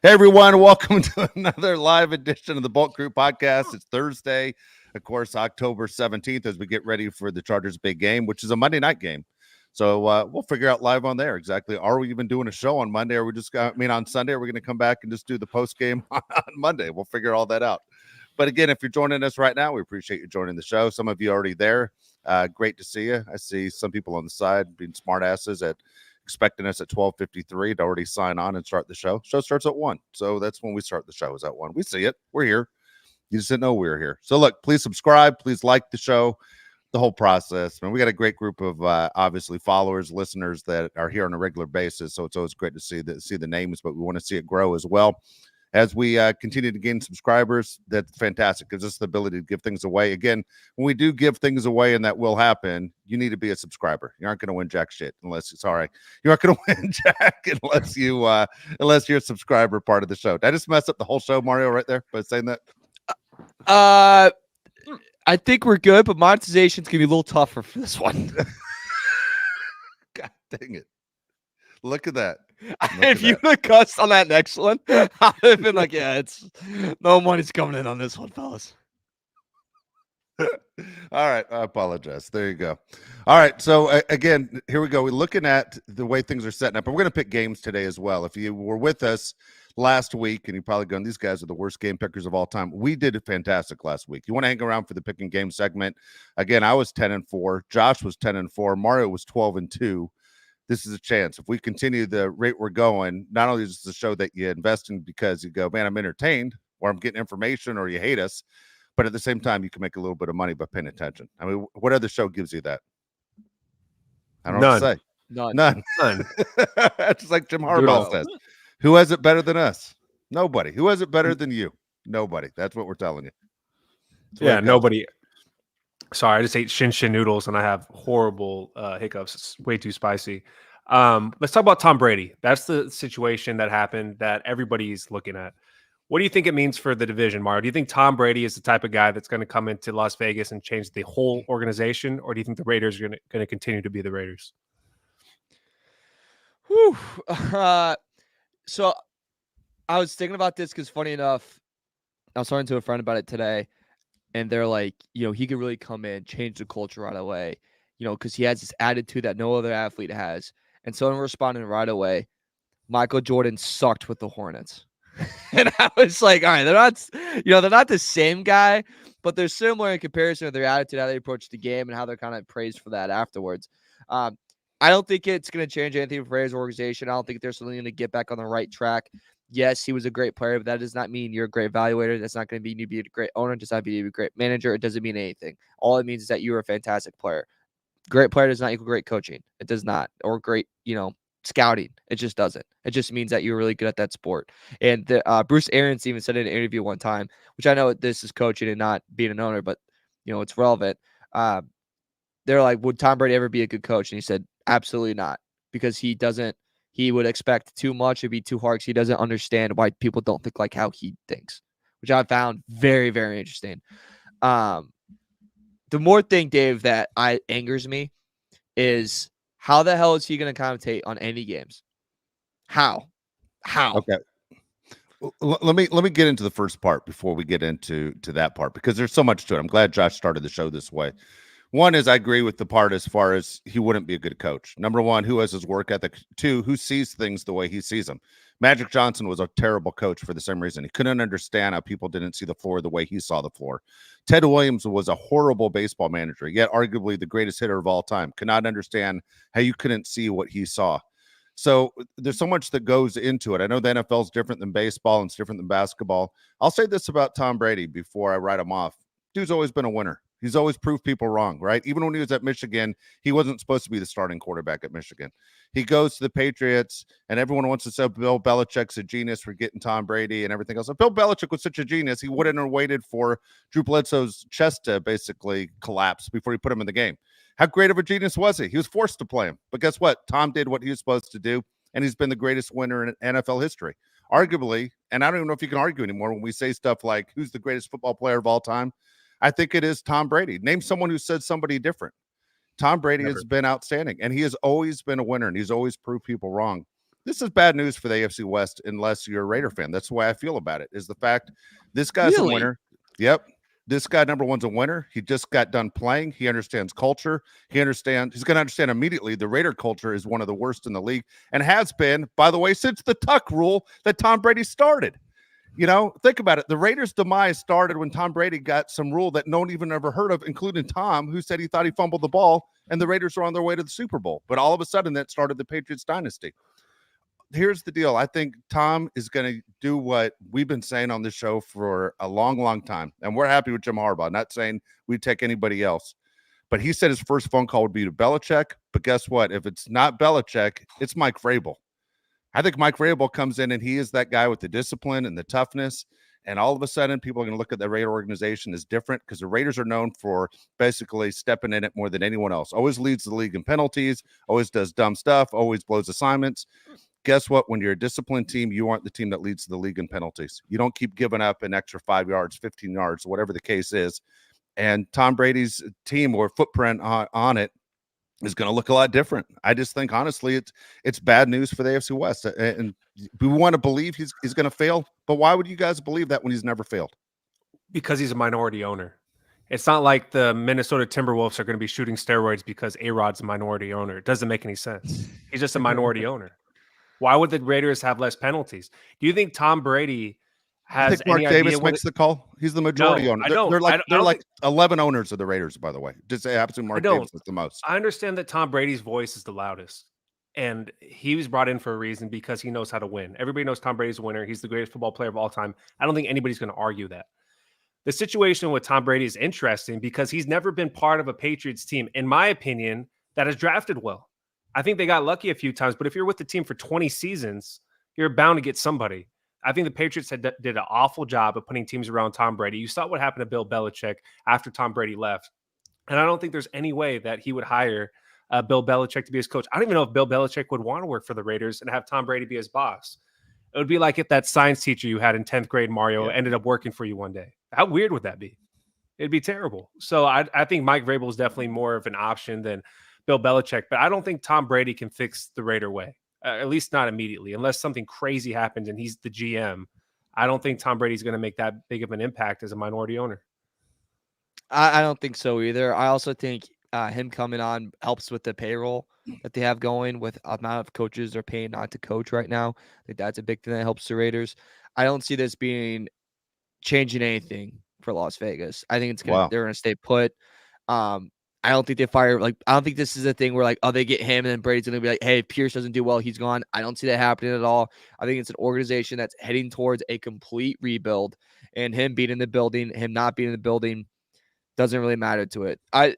Hey, everyone. Welcome to another live edition of the Bulk Crew podcast. It's Thursday, of course, October 17th, as we get ready for the Chargers' big game, which is a Monday night game. So we'll figure out live on there exactly. Are we even doing a show on Monday? Or on Sunday, are we going to come back and just do the post game on Monday? We'll figure all that out. But again, if you're joining us right now, we appreciate you joining the show. Some of you already there. Great to see you. I see some people on the side being smartasses expecting us at 12:53 to already sign on and start the show. Show starts at 1. So that's when we start the show, is at 1. We see it. We're here. You just didn't know we were here. So look, please subscribe. Please like the show, the whole process. Man, we got a great group of obviously followers, listeners that are here on a regular basis. So it's always great to see the names, but we want to see it grow as well. As we continue to gain subscribers, that's fantastic. Gives us the ability to give things away. Again, when we do give things away, and that will happen, you need to be a subscriber. You aren't going to win jack shit unless you aren't going to win jack unless you're a subscriber part of the show. Did I just mess up the whole show, Mario, right there by saying that? I think we're good, but monetization's gonna be a little tougher for this one. God dang it! Look at that. If you would have cussed on that next one, I'd have been like, yeah, it's no money's coming in on this one, fellas. All right. I apologize. There you go. All right. So again, here we go. We're looking at the way things are setting up, and we're going to pick games today as well. If you were with us last week, and you're probably going, these guys are the worst game pickers of all time. We did it fantastic last week. You want to hang around for the picking game segment. Again, I was 10-4. Josh was 10-4. Mario was 12-2. This is a chance. If we continue the rate we're going, not only is this a show that you invest in because you go, man, I'm entertained, or I'm getting information, or you hate us, but at the same time, you can make a little bit of money by paying attention. I mean, what other show gives you that? I don't know what to say. None. Just like Jim Harbaugh says. Who has it better than us? Nobody. Who has it better than you? Nobody. That's what we're telling you. Yeah, nobody. Sorry, I just ate shin noodles and I have horrible hiccups. It's way too spicy. Let's talk about Tom Brady. That's the situation that happened that everybody's looking at. What do you think it means for the division, Mario? Do you think Tom Brady is the type of guy that's going to come into Las Vegas and change the whole organization, or do you think the Raiders are going to continue to be the Raiders? Whew. So I was thinking about this because, funny enough, I was talking to a friend about it today, and they're like, he could really come in, change the culture right away, because he has this attitude that no other athlete has. And so I'm responding right away. Michael Jordan sucked with the Hornets. And I was like, all right, they're not the same guy, but they're similar in comparison to their attitude, how they approach the game, and how they're kind of praised for that afterwards. I don't think it's going to change anything for Raiders organization. I don't think there's something going to get back on the right track. Yes, he was a great player, but that does not mean you're a great evaluator. That's not going to mean you be a great owner. It does not mean you be a great manager. It doesn't mean anything. All it means is that you're a fantastic player. Great player does not equal great coaching. It does not. Or great, scouting. It just doesn't. It just means that you're really good at that sport. And Bruce Arians even said in an interview one time, which I know this is coaching and not being an owner, but it's relevant. They're like, would Tom Brady ever be a good coach? And he said, absolutely not, because he would expect too much. It'd be too hard because he doesn't understand why people don't think like how he thinks, which I found very, very interesting. The more thing, Dave, that angers me is, how the hell is he going to commentate on any games? How? Okay. Let me get into the first part before we get into that part, because there's so much to it. I'm glad Josh started the show this way. One is, I agree with the part as far as he wouldn't be a good coach. Number one, who has his work ethic? Two, who sees things the way he sees them? Magic Johnson was a terrible coach for the same reason. He couldn't understand how people didn't see the floor the way he saw the floor. Ted Williams was a horrible baseball manager, yet arguably the greatest hitter of all time. Could not understand how you couldn't see what he saw. So there's so much that goes into it. I know the NFL is different than baseball and it's different than basketball. I'll say this about Tom Brady before I write him off. Dude's always been a winner. He's always proved people wrong, right? Even when he was at Michigan, he wasn't supposed to be the starting quarterback at Michigan. He goes to the Patriots, and everyone wants to say Bill Belichick's a genius for getting Tom Brady and everything else. If Bill Belichick was such a genius, he wouldn't have waited for Drew Bledsoe's chest to basically collapse before he put him in the game. How great of a genius was he? He was forced to play him. But guess what? Tom did what he was supposed to do, and he's been the greatest winner in NFL history. Arguably, and I don't even know if you can argue anymore when we say stuff like, who's the greatest football player of all time? I think it is Tom Brady. Name someone who said somebody different. Tom Brady has been outstanding, and he has always been a winner, and he's always proved people wrong. This is bad news for the AFC West unless you're a Raider fan. That's the way I feel about it, is the fact this guy's a winner. Yep. This guy, number one's a winner. He just got done playing. He understands culture. He's going to understand immediately the Raider culture is one of the worst in the league and has been, by the way, since the Tuck rule that Tom Brady started. Think about it. The Raiders' demise started when Tom Brady got some rule that no one even ever heard of, including Tom, who said he thought he fumbled the ball, and the Raiders were on their way to the Super Bowl. But all of a sudden, that started the Patriots dynasty. Here's the deal. I think Tom is going to do what we've been saying on this show for a long, long time. And we're happy with Jim Harbaugh. Not saying we'd take anybody else. But he said his first phone call would be to Belichick. But guess what? If it's not Belichick, it's Mike Vrabel. I think Mike Vrabel comes in and he is that guy with the discipline and the toughness. And all of a sudden, people are going to look at the Raider organization as different because the Raiders are known for basically stepping in it more than anyone else. Always leads the league in penalties, always does dumb stuff, always blows assignments. Guess what? When you're a disciplined team, you aren't the team that leads the league in penalties. You don't keep giving up an extra 5 yards, 15 yards, whatever the case is. And Tom Brady's team or footprint on it is going to look a lot different. I just think, honestly, it's bad news for the AFC West. And we want to believe he's going to fail. But why would you guys believe that when he's never failed? Because he's a minority owner. It's not like the Minnesota Timberwolves are going to be shooting steroids because A-Rod's a minority owner. It doesn't make any sense. He's just a minority owner. Why would the Raiders have less penalties? Do you think Tom Brady has Mark any Davis idea makes the call? He's the majority owner. They're like 11 owners of the Raiders, by the way. Just say absolutely Mark Davis is the most. I understand that Tom Brady's voice is the loudest. And he was brought in for a reason because he knows how to win. Everybody knows Tom Brady's a winner. He's the greatest football player of all time. I don't think anybody's going to argue that. The situation with Tom Brady is interesting because he's never been part of a Patriots team, in my opinion, that has drafted well. I think they got lucky a few times, but if you're with the team for 20 seasons, you're bound to get somebody. I think the Patriots did an awful job of putting teams around Tom Brady. You saw what happened to Bill Belichick after Tom Brady left. And I don't think there's any way that he would hire Bill Belichick to be his coach. I don't even know if Bill Belichick would want to work for the Raiders and have Tom Brady be his boss. It would be like if that science teacher you had in 10th grade, Mario, ended up working for you one day. How weird would that be? It'd be terrible. So I think Mike Vrabel is definitely more of an option than Bill Belichick, but I don't think Tom Brady can fix the Raider way, at least not immediately, unless something crazy happens and he's the GM. I don't think Tom Brady's going to make that big of an impact as a minority owner. I don't think so either. I also think him coming on helps with the payroll that they have going with the amount of coaches they're paying not to coach right now. I think that's a big thing that helps the Raiders. I don't see this changing anything for Las Vegas. I think they're going to stay put. I don't think they fire, I don't think this is a thing where they get him and then Brady's going to be like, hey, if Pierce doesn't do well, he's gone. I don't see that happening at all. I think it's an organization that's heading towards a complete rebuild, and him being in the building, him not being in the building doesn't really matter to it. I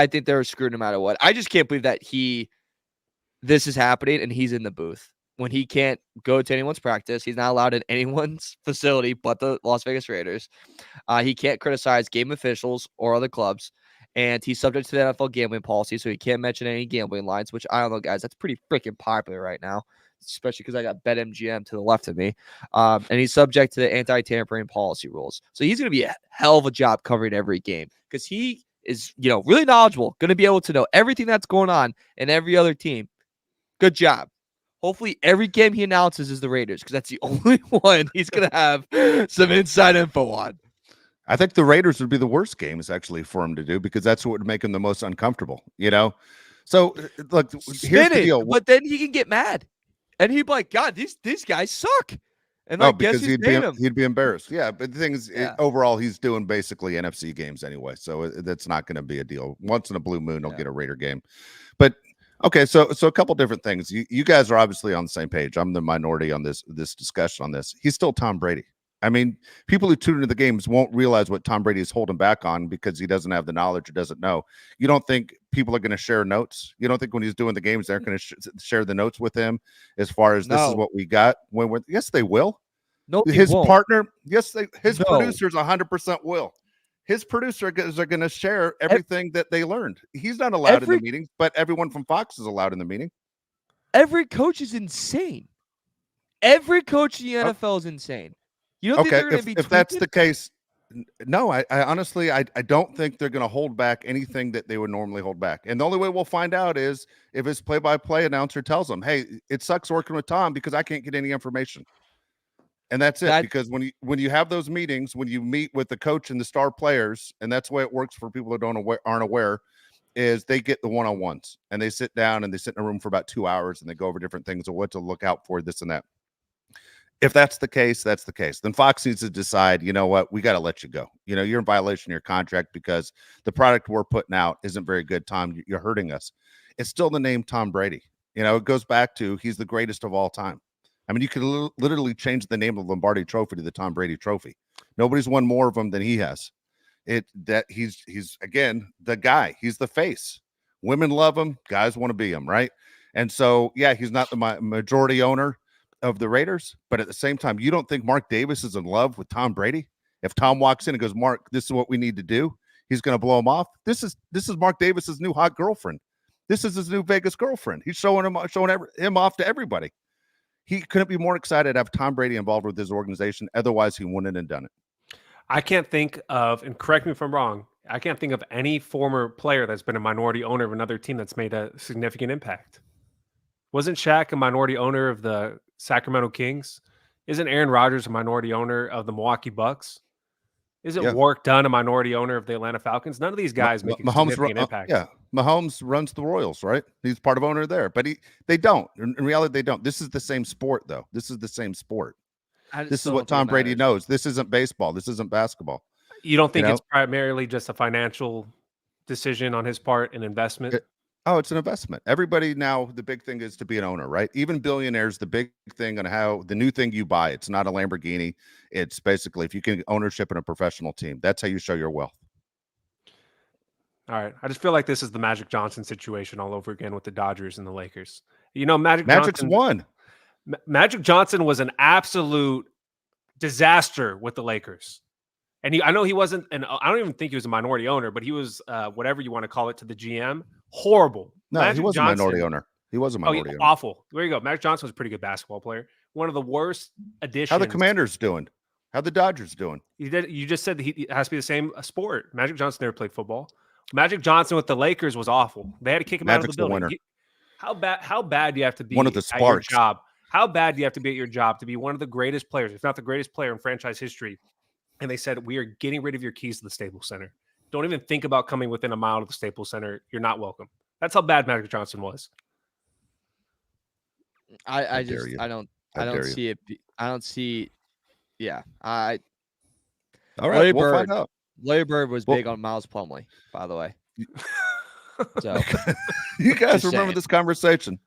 think they're screwed no matter what. I just can't believe that this is happening and he's in the booth when he can't go to anyone's practice. He's not allowed in anyone's facility but the Las Vegas Raiders. He can't criticize game officials or other clubs. And he's subject to the NFL gambling policy, so he can't mention any gambling lines, which I don't know, guys. That's pretty freaking popular right now, especially because I got BetMGM to the left of me. And he's subject to the anti-tampering policy rules. So he's going to be a hell of a job covering every game because he is, really knowledgeable, going to be able to know everything that's going on in every other team. Good job. Hopefully every game he announces is the Raiders because that's the only one he's going to have some inside info on. I think the Raiders would be the worst games actually for him to do because that's what would make him the most uncomfortable, So, look, here's the deal. But then he can get mad, and he'd be like, "God, these guys suck." And because he'd be embarrassed. Yeah, but the thing is, overall, he's doing basically NFC games anyway, so that's not going to be a deal. Once in a blue moon, he'll get a Raider game. But okay, so a couple different things. You guys are obviously on the same page. I'm the minority on this discussion on this. He's still Tom Brady. I mean, people who tune into the games won't realize what Tom Brady is holding back on because he doesn't have the knowledge or doesn't know. You don't think people are going to share notes? You don't think when he's doing the games, they're going to share the notes with him as far as this is what we got? Yes, they will. No, his partner, his producers 100% will. His producers are going to share everything that they learned. He's not allowed in the meetings, but everyone from Fox is allowed in the meeting. Every coach is insane. Every coach in the NFL is insane. You don't think they're going to be if that's the case, No, I honestly, I don't think they're going to hold back anything that they would normally hold back. And the only way we'll find out is if his play-by-play announcer tells them, "Hey, it sucks working with Tom because I can't get any information." And that's it. That Because when you have those meetings, when you meet with the coach and the star players, and that's the way it works for people that aren't aware, is they get the one-on-ones and they sit down and they sit in a room for about 2 hours and they go over different things of what to look out for, this and that. If that's the case, that's the case. Then Fox needs to decide, you know what, we got to let you go. You know, you're in violation of your contract because the product we're putting out isn't very good, Tom. You're hurting us. It's still the name Tom Brady. You know, it goes back to he's the greatest of all time. I mean, you could literally change the name of the Lombardi Trophy to the Tom Brady Trophy. Nobody's won more of them than he has. He's again the guy. He's the face. Women love him. Guys want to be him, right? And so, yeah, he's not the majority owner of the Raiders, but at the same time, you don't think Mark Davis is in love with Tom Brady? If Tom walks in and goes, "Mark, this is what we need to do," he's going to blow him off. This is Mark Davis's new hot girlfriend. This is his new Vegas girlfriend. He's showing him off to everybody. He couldn't be more excited to have Tom Brady involved with his organization. Otherwise, he wouldn't have done it. I can't think of, and correct me if I'm wrong, I can't think of any former player that's been a minority owner of another team that's made a significant impact. Wasn't Shaq a minority owner of the Sacramento Kings? Isn't Aaron Rodgers a minority owner of the Milwaukee Bucks? Isn't Warwick Dunn a minority owner of the Atlanta Falcons? None of these guys make a significant impact. Yeah, Mahomes runs the Royals, right? He's part of owner there, but they don't. In reality, they don't. This is the same sport, though. This is the same sport. This is what Tom Brady knows. This isn't baseball. This isn't basketball. You don't think it's primarily just a financial decision on his part, an investment? It's an investment. Everybody now, the big thing is to be an owner, right? Even billionaires, the big thing on how the new thing you buy, it's not a Lamborghini. It's basically if you can ownership in a professional team, that's how you show your wealth. All right. I just feel like this is the Magic Johnson situation all over again with the Dodgers and the Lakers. You know, Magic's Johnson won. Magic Johnson was an absolute disaster with the Lakers. And I know he wasn't, and I don't even think he was a minority owner, but he was whatever you want to call it to the GM. Horrible. No, he was a minority owner. He was a minority owner. Awful. There you go. Magic Johnson was a pretty good basketball player. One of the worst additions. How the Commanders doing? How the Dodgers doing? You just said that he has to be the same sport. Magic Johnson never played football. Magic Johnson with the Lakers was awful. They had to kick him out of the building. How bad do you have to be one of the at your job? How bad do you have to be at your job to be one of the greatest players, if not the greatest player in franchise history? And they said, we are getting rid of your keys to the Staples Center. Don't even think about coming within a mile of the Staples Center. You're not welcome. That's how bad Magic Johnson was. I don't see it. I don't see. Yeah. All right. We'll find out. Larry Bird was big on Miles Plumlee, by the way. So you guys remember this conversation?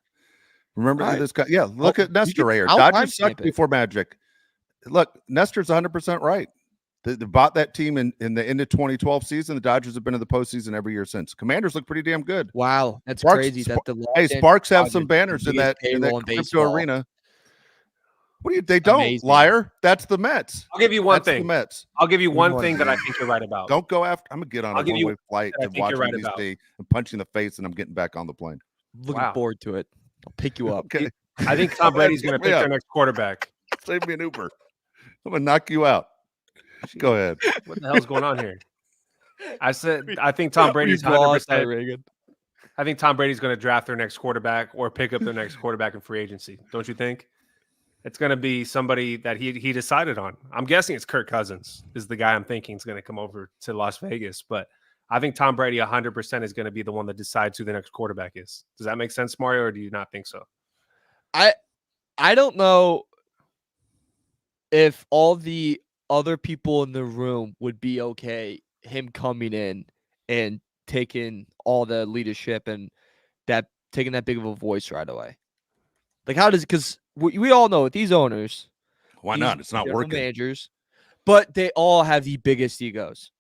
Remember this guy? Yeah. Look at Nestor Rayer. Dodgers sucked before Magic. Look, Nestor's 100% right. They bought that team in the end of 2012 season. The Dodgers have been in the postseason every year since. Commanders look pretty damn good. Wow, that's crazy. Sparks have some banners in that crypto arena. What do you? They don't. Amazing. Liar. That's the Mets. I'll give you one thing. The Mets. I'll give you one thing that I think you're right about. Don't go after. I'm gonna get on a one-way flight to Washington D.C. and punch you in the face, and I'm getting back on the plane. Looking forward to it. I'll pick you up. Okay. I think Tom Brady's gonna pick their next quarterback. Save me an Uber. I'm gonna knock you out. Go ahead. What the hell's going on here? I think Tom Brady's 100%. I think Tom Brady's going to draft their next quarterback or pick up their next quarterback in free agency. Don't you think? It's going to be somebody that he decided on. I'm guessing it's Kirk Cousins is the guy I'm thinking is going to come over to Las Vegas. But I think Tom Brady 100% is going to be the one that decides who the next quarterback is. Does that make sense, Mario, or do you not think so? I don't know if all the other people in the room would be okay him coming in and taking all the leadership and taking that big of a voice right away. Like, how does, because we all know with these owners, why not? It's not working. Managers, but they all have the biggest egos.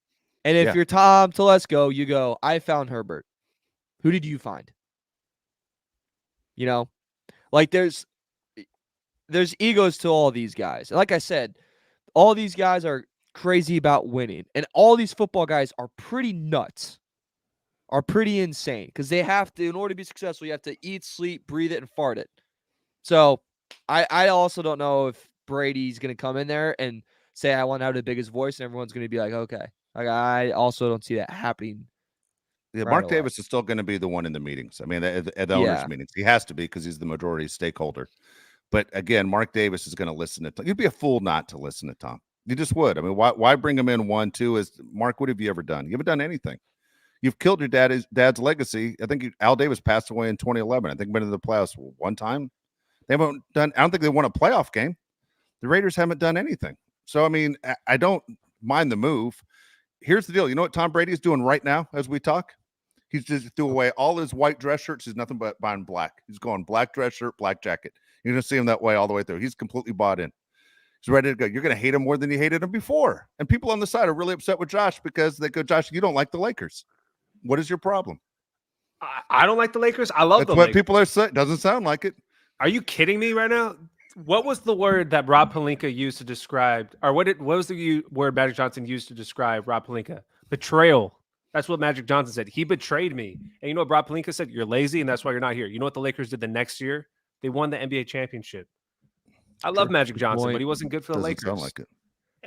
And if you're Tom Telesco, you go, I found Herbert. Who did you find? You know, like there's egos to all these guys. And like I said, all these guys are crazy about winning. And all these football guys are pretty nuts, are pretty insane. Because they have to, in order to be successful, you have to eat, sleep, breathe it, and fart it. So I also don't know if Brady's going to come in there and say I want to have the biggest voice, and everyone's going to be like, okay. Like I also don't see that happening. Yeah, right Mark away. Davis is still going to be the one in the meetings. I mean, at the owners' Yeah. meetings, he has to be because he's the majority stakeholder. But again, Mark Davis is going to listen to Tom. You'd be a fool not to listen to Tom. You just would. I mean, why bring him in 1, 2? Is Mark? What have you ever done? You haven't done anything. You've killed your dad's legacy. I think Al Davis passed away in 2011. I think been to the playoffs one time. They haven't done. I don't think they won a playoff game. The Raiders haven't done anything. So I mean, I don't mind the move. Here's the deal. You know what Tom Brady is doing right now as we talk? He's just threw away all his white dress shirts. He's nothing but buying black. He's going black dress shirt, black jacket. You're going to see him that way all the way through. He's completely bought in. He's ready to go. You're going to hate him more than you hated him before. And people on the side are really upset with Josh because they go, Josh, you don't like the Lakers. What is your problem? I don't like the Lakers. I love That's the what Lakers. people are saying. Doesn't sound like it. Are you kidding me right now? What was the word that Rob Pelinka used to describe, or what was the word Magic Johnson used to describe Rob Pelinka? Betrayal. That's what Magic Johnson said. He betrayed me. And you know what Rob Pelinka said? You're lazy, and that's why you're not here. You know what the Lakers did the next year? They won the NBA championship. I love Magic Johnson, but he wasn't good for the Doesn't Lakers. sound like it.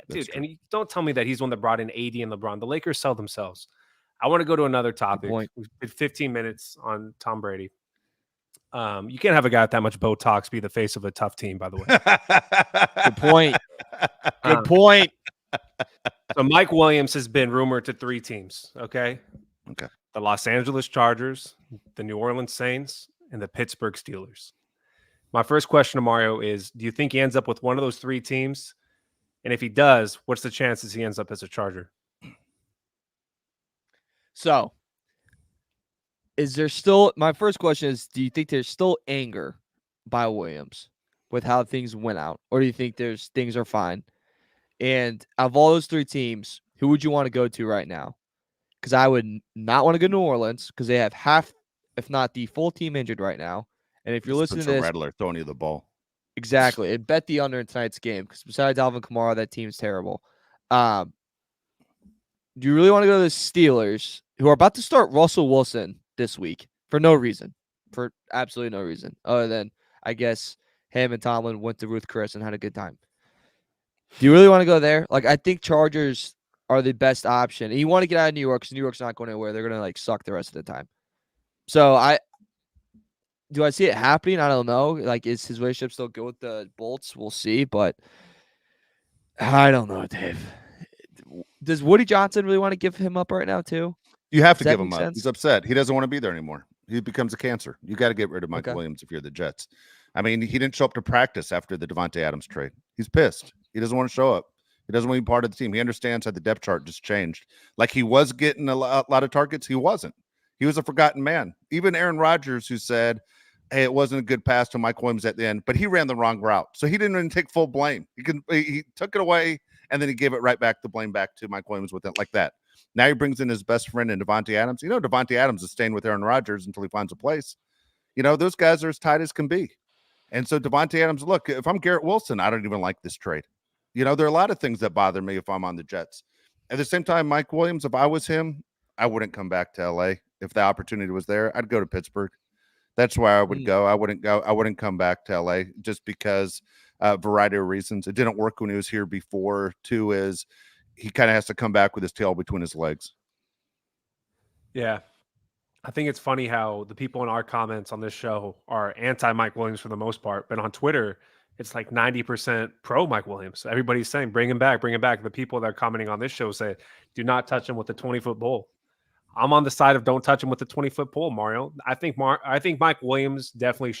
Dude, and don't tell me that he's one that brought in AD and LeBron. The Lakers sell themselves. I want to go to another topic. We did 15 minutes on Tom Brady. You can't have a guy with that much Botox be the face of a tough team, by the way. Good point. Good point. So Mike Williams has been rumored to 3 teams, okay? Okay. The Los Angeles Chargers, the New Orleans Saints, and the Pittsburgh Steelers. My first question to Mario is, do you think he ends up with one of those 3 teams? And if he does, what's the chances he ends up as a Charger? So, is there still, my first question is, do you think there's still anger by Williams with how things went out? Or do you think things are fine? And of all those 3 teams, who would you want to go to right now? Because I would not want to go to New Orleans because they have half, if not the full team injured right now. And if you're listening to this, Rattler throwing you the ball. Exactly. And bet the under in tonight's game because besides Alvin Kamara, that team's terrible. Do you really want to go to the Steelers, who are about to start Russell Wilson this week for no reason, for absolutely no reason, other than I guess him and Tomlin went to Ruth Chris and had a good time? Do you really want to go there? Like, I think Chargers are the best option. And you want to get out of New York because New York's not going anywhere. They're going to suck the rest of the time. So do I see it happening? I don't know. Like, is his relationship still good with the Bolts? We'll see, but I don't know, Dave. Does Woody Johnson really want to give him up right now, too? You have to give him up. He's upset. He doesn't want to be there anymore. He becomes a cancer. You got to get rid of Mike Williams if you're the Jets. I mean, he didn't show up to practice after the Devontae Adams trade. He's pissed. He doesn't want to show up. He doesn't want to be part of the team. He understands how the depth chart just changed. Like he was getting a lot of targets. He wasn't. He was a forgotten man. Even Aaron Rodgers, who said, hey, it wasn't a good pass to Mike Williams at the end, but he ran the wrong route. So he didn't even take full blame. He took it away, and then he gave it right back, the blame back to Mike Williams with it like that. Now he brings in his best friend in Devontae Adams. You know, Devontae Adams is staying with Aaron Rodgers until he finds a place. You know, those guys are as tight as can be. And so Devontae Adams, look, if I'm Garrett Wilson, I don't even like this trade. You know, there are a lot of things that bother me if I'm on the Jets. At the same time, Mike Williams, if I was him, I wouldn't come back to LA. If the opportunity was there, I'd go to Pittsburgh. That's where I would go. I wouldn't come back to LA just because variety of reasons. It didn't work when he was here before. 2 is he kind of has to come back with his tail between his legs. Yeah. I think it's funny how the people in our comments on this show are anti-Mike Williams for the most part, but on Twitter, it's like 90% pro Mike Williams. Everybody's saying, bring him back, bring him back. The people that are commenting on this show say, do not touch him with the 20-foot pole. I'm on the side of don't touch him with the 20-foot pole, Mario. I think Mike Williams definitely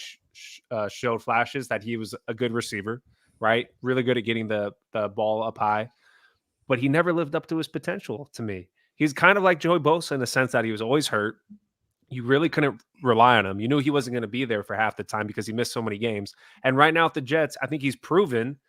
showed flashes that he was a good receiver, right? Really good at getting the ball up high, but he never lived up to his potential to me. He's kind of like Joey Bosa in the sense that he was always hurt. You really couldn't rely on him. You knew he wasn't going to be there for half the time because he missed so many games. And right now at the Jets, I think he's proven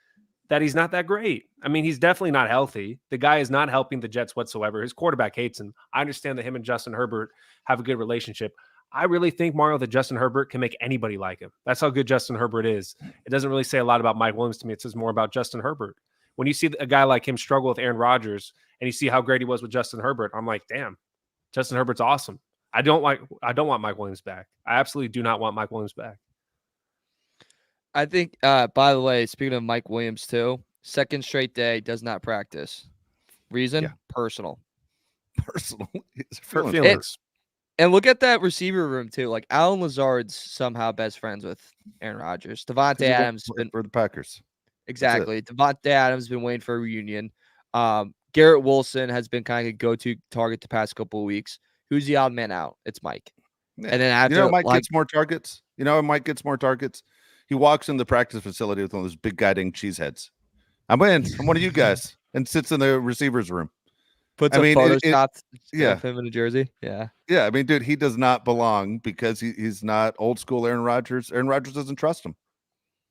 that he's not that great. I mean, he's definitely not healthy. The guy is not helping the Jets whatsoever. His quarterback hates him. I understand that him and Justin Herbert have a good relationship. I really think, Mario, that Justin Herbert can make anybody like him. That's how good Justin Herbert is. It doesn't really say a lot about Mike Williams to me. It says more about Justin Herbert. When you see a guy like him struggle with Aaron Rodgers and you see how great he was with Justin Herbert, I'm like, damn, Justin Herbert's awesome. I don't want Mike Williams back. I absolutely do not want Mike Williams back. I think, by the way, speaking of Mike Williams too, Second straight day does not practice. Reason? Yeah. Personal. Personal. Hurt feelings. And look at that receiver room too. Like Alan Lazard's somehow best friends with Aaron Rodgers. Devontae Adams been for the Packers. Exactly. Devontae Adams been waiting for a reunion. Garrett Wilson has been kind of a go-to target the past couple of weeks. Who's the odd man out? It's Mike. Yeah. And then after, Mike gets more targets. Mike gets more targets. He walks in the practice facility with one of those big guiding cheeseheads. I'm in. I'm one of you guys, and sits in the receivers room. Puts photoshopped of him in a jersey. Yeah. Yeah. I mean, dude, he does not belong because he's not old school Aaron Rodgers. Aaron Rodgers doesn't trust him.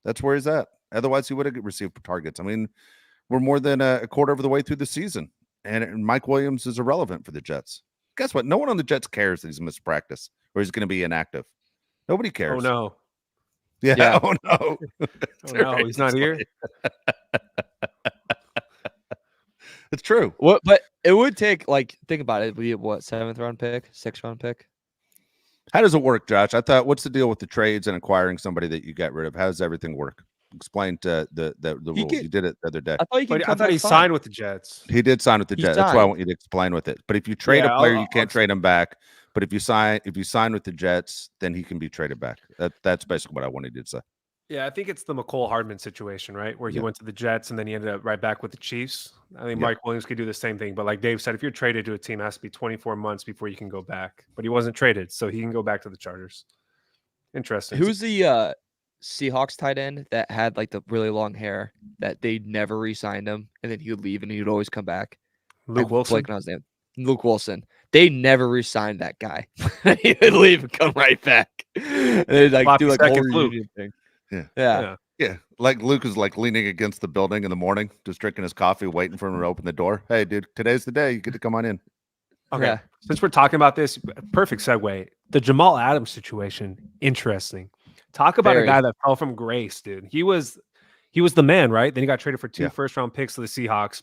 That's where he's at. Otherwise, he would have received targets. I mean, we're more than a quarter of the way through the season, and Mike Williams is irrelevant for the Jets. Guess what? No one on the Jets cares that he's missed practice or he's going to be inactive. Nobody cares. Oh, no. Yeah. Oh, no. Oh, no, he's not here. It's true. But it would take, think about it. We what, 7th round pick, 6th round pick? How does it work, Josh? I thought, what's the deal with the trades and acquiring somebody that you got rid of? How does everything work? Explain to the rules. You did it the other day. I thought he signed with the Jets. He did sign with the Jets. That's why I want you to explain with it. But if you trade a player, you can't trade him back. But if you sign with the Jets, then he can be traded back. That's basically what I wanted you to say. Yeah, I think it's the McCole Hardman situation, right? Where he went to the Jets and then he ended up right back with the Chiefs. I think Mike Williams could do the same thing. But like Dave said, if you're traded to a team, it has to be 24 months before you can go back. But he wasn't traded, so he can go back to the Chargers. Interesting. Who's the Seahawks tight end that had the really long hair that they never re-signed him, and then he would leave and he would always come back? Luke Wilson. On his name. Luke Wilson. They never re-signed that guy. He would leave and come right back. And they'd do a whole reunion thing. Yeah. Like Luke is leaning against the building in the morning, just drinking his coffee, waiting for him to open the door. Hey, dude, today's the day. You get to come on in. Okay. Yeah. Since we're talking about this, perfect segue. The Jamal Adams situation, interesting. Talk about a guy that fell from grace, dude. He was the man, right? Then he got traded for 2 first-round picks to the Seahawks,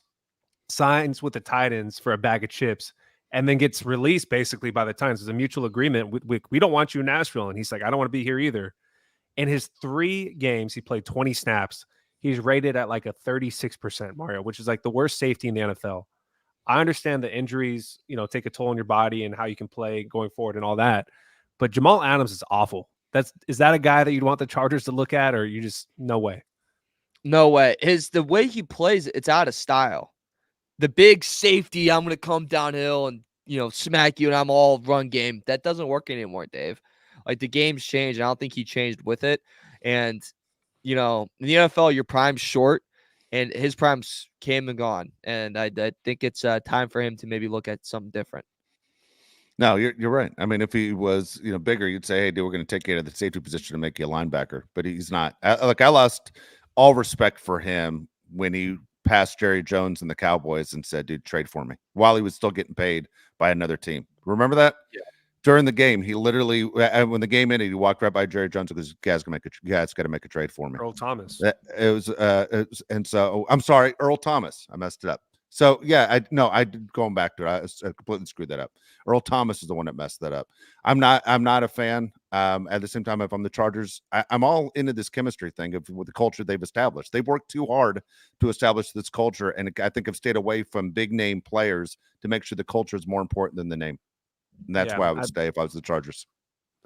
signs with the Titans for a bag of chips, and then gets released basically by the Titans. There's a mutual agreement. We don't want you in Nashville. And he's like, I don't want to be here either. In his 3 games, he played 20 snaps. He's rated at a 36%, Mario, which is the worst safety in the NFL. I understand the injuries, take a toll on your body and how you can play going forward and all that. But Jamal Adams is awful. Is that a guy that you'd want the Chargers to look at, or you just no way? No way. The way he plays, it's out of style. The big safety, I'm going to come downhill and smack you, and I'm all run game. That doesn't work anymore, Dave. The game's changed, and I don't think he changed with it. And in the NFL, your prime's short, and his prime's came and gone. And I think it's time for him to maybe look at something different. No, you're right. I mean, if he was, bigger, you'd say, hey, dude, we're going to take you to the safety position and make you a linebacker. But he's not. I lost all respect for him when he passed Jerry Jones and the Cowboys and said, dude, trade for me, while he was still getting paid by another team. Remember that? Yeah. During the game, he literally, when the game ended, he walked right by Jerry Jones because guys got to make a trade for me. Earl Thomas. And so I'm sorry, Earl Thomas. I messed it up. So I did going back to it. I completely screwed that up. Earl Thomas is the one that messed that up. I'm not a fan. At the same time, if I'm the Chargers, I'm all into this chemistry thing with the culture they've established. They've worked too hard to establish this culture, and I think have stayed away from big name players to make sure the culture is more important than the name. And that's why I would stay if I was the Chargers.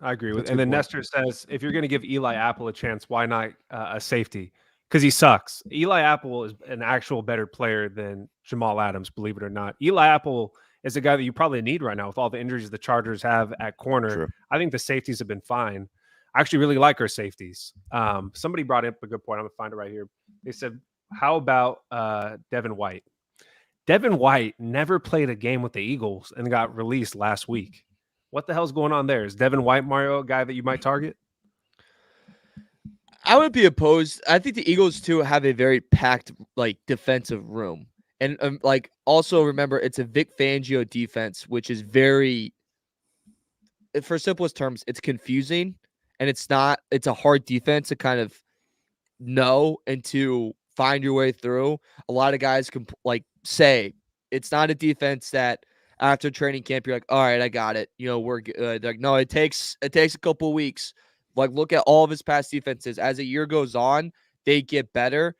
I agree with. And then Nestor says, if you're going to give Eli Apple a chance, why not a safety? Because he sucks. Eli Apple is an actual better player than Jamal Adams, believe it or not. Eli Apple is a guy that you probably need right now with all the injuries the Chargers have at corner. True. I think the safeties have been fine. I actually really like our safeties. Somebody brought up a good point. I'm going to find it right here. They said, how about Devin White? Devin White never played a game with the Eagles and got released last week. What the hell's going on there? Is Devin White, Mario, a guy that you might target? I would be opposed. I think the Eagles, too, have a very packed, defensive room. And, also remember, it's a Vic Fangio defense, which is very, for simplest terms, it's confusing. And it's a hard defense to kind of know and to find your way through. A lot of guys can, say it's not a defense that after training camp, you're like, all right, I got it. We're good. No, it takes a couple weeks. Look at all of his past defenses. As the year goes on, they get better.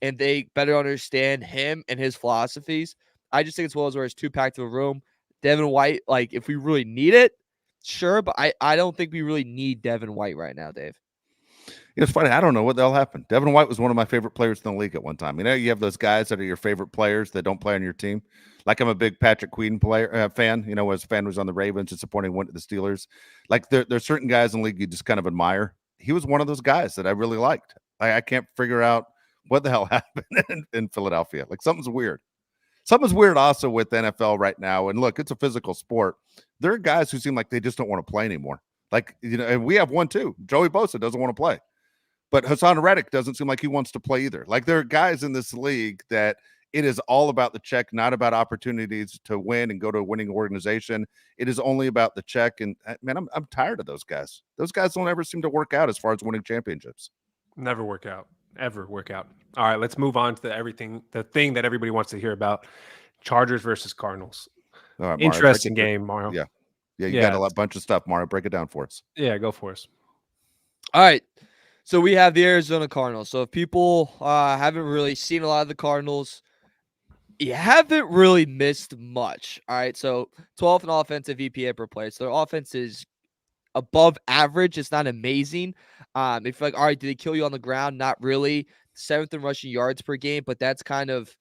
and they better understand him and his philosophies. I just think it's one of those where it's too packed of a room. Devin White, like if we really need it, sure, but I don't think we really need Devin White right now, Dave. It's funny. I don't know what the hell happened. Devin White was one of my favorite players in the league at one time. You have those guys that are your favorite players that don't play on your team. Like I'm a big Patrick Queen fan. As a fan was on the Ravens, disappointing, went to the Steelers. Like there's certain guys in the league you just kind of admire. He was one of those guys that I really liked. I can't figure out what the hell happened in Philadelphia. Like something's weird. Something's weird also with the NFL right now. And look, it's a physical sport. There are guys who seem like they just don't want to play anymore. Like, and we have one too. Joey Bosa doesn't want to play. But Hassan Reddick doesn't seem like he wants to play either. Like there are guys in this league that it is all about the check, not about opportunities to win and go to a winning organization. It is only about the check. And man, I'm tired of those guys. Those guys don't ever seem to work out as far as winning championships. Never work out. Ever work out. All right, let's move on to the thing that everybody wants to hear about. Chargers versus Cardinals. All right, Mario, interesting game, Mario. Yeah, you got a bunch of stuff, Mario. Break it down for us. Yeah, go for us. All right. So we have the Arizona Cardinals. So if people haven't really seen a lot of the Cardinals, you haven't really missed much. All right. So 12th in offensive EPA per play. So their offense is above average. It's not amazing. If you're like, all right, did they kill you on the ground? Not really. 7th in rushing yards per game, but that's kind of,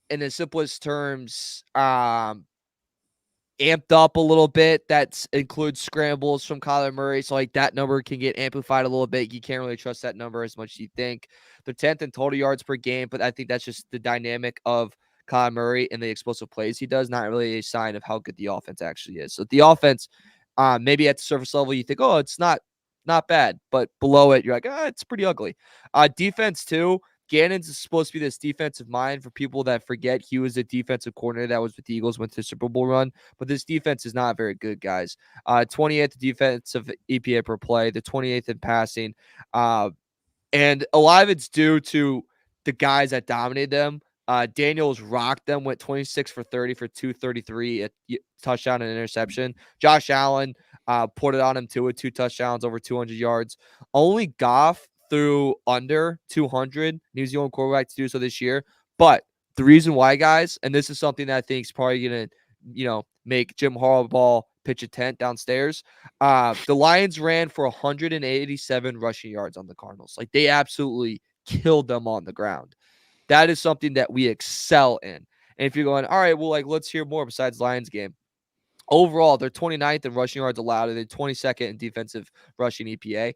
in the simplest terms, amped up a little bit. That includes scrambles from Kyler Murray. So like that number can get amplified a little bit. You can't really trust that number as much as you think. They're 10th in total yards per game, but I think that's just the dynamic of Kyler Murray and the explosive plays he does, not really a sign of how good the offense actually is. So the offense, maybe at the surface level, you think, oh, it's not bad, but below it, you're like, it's pretty ugly. Defense too. Gannon's supposed to be this defensive mind. For people that forget, he was a defensive coordinator that was with the Eagles, went to the Super Bowl run. But this defense is not very good, guys. 28th defensive EPA per play, the 28th in passing. And a lot of it's due to the guys that dominated them. Daniels rocked them, went 26 for 30 for 233, a touchdown and interception. Josh Allen put it on him too with 2 touchdowns, over 200 yards. Only Goff threw under 200. He was the only quarterback to do so this year. But the reason why, guys, and this is something that I think is probably going to, make Jim Harbaugh pitch a tent downstairs. The Lions ran for 187 rushing yards on the Cardinals. Like they absolutely killed them on the ground. That is something that we excel in. And if you're going, all right, well, like let's hear more besides Lions game. Overall, they're 29th in rushing yards allowed, and they're 22nd in defensive rushing EPA.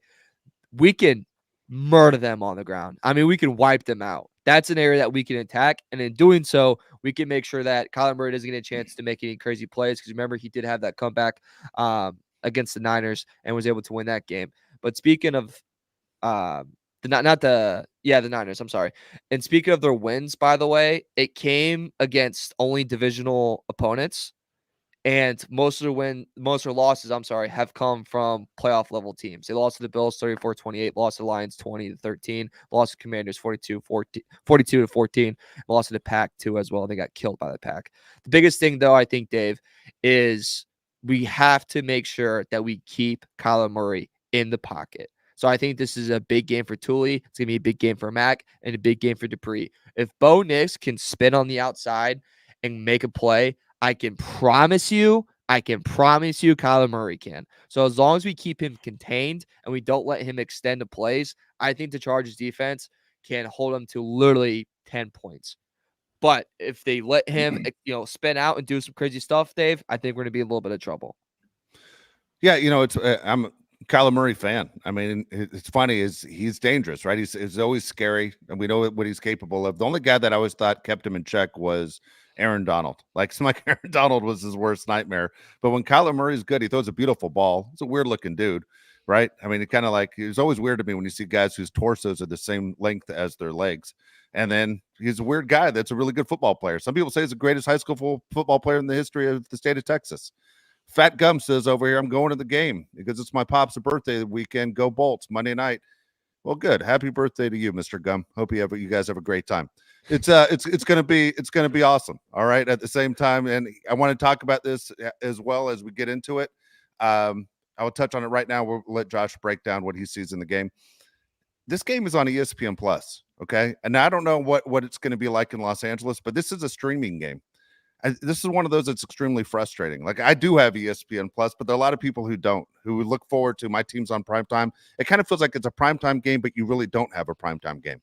We can murder them on the ground. I mean, we can wipe them out. That's an area that we can attack. And in doing so, we can make sure that Kyler Murray doesn't get a chance to make any crazy plays. Because remember, he did have that comeback against the Niners and was able to win that game. But speaking of the Niners, I'm sorry. And speaking of their wins, by the way, it came against only divisional opponents. And most of their losses, have come from playoff level teams. They lost to the Bills 34-28, lost to the Lions 20-13, lost to Commanders 42-14, lost to the Pack too as well. They got killed by the Pack. The biggest thing, though, I think, Dave, is we have to make sure that we keep Kyler Murray in the pocket. So I think this is a big game for Tully. It's going to be a big game for Mac and a big game for Dupree. If Bo Nix can spin on the outside and make a play, I can promise you, Kyler Murray can. So as long as we keep him contained and we don't let him extend the plays, I think the Chargers defense can hold him to literally 10 points. But if they let him, spin out and do some crazy stuff, Dave, I think we're going to be in a little bit of trouble. Yeah, I'm a Kyler Murray fan. I mean, it's funny is he's dangerous, right? He's always scary, and we know what he's capable of. The only guy that I always thought kept him in check was Aaron Donald. Like Aaron Donald was his worst nightmare. But when Kyler Murray's good, he throws a beautiful ball. He's a weird looking dude, right? I mean, it's always weird to me when you see guys whose torsos are the same length as their legs. And then he's a weird guy that's a really good football player. Some people say he's the greatest high school football player in the history of the state of Texas. Fat Gum says over here, I'm going to the game because it's my pop's birthday weekend. Go Bolts Monday night. Well, good. Happy birthday to you, Mr. Gum. Hope you guys have a great time. It's gonna be awesome. All right. At the same time, and I want to talk about this as well as we get into it. I will touch on it right now. We'll let Josh break down what he sees in the game. This game is on ESPN Plus. Okay. And I don't know what it's going to be like in Los Angeles, but this is a streaming game. This is one of those that's extremely frustrating. Like I do have ESPN Plus, but there are a lot of people who don't, who look forward to my team's on primetime. It kind of feels like it's a primetime game, but you really don't have a primetime game.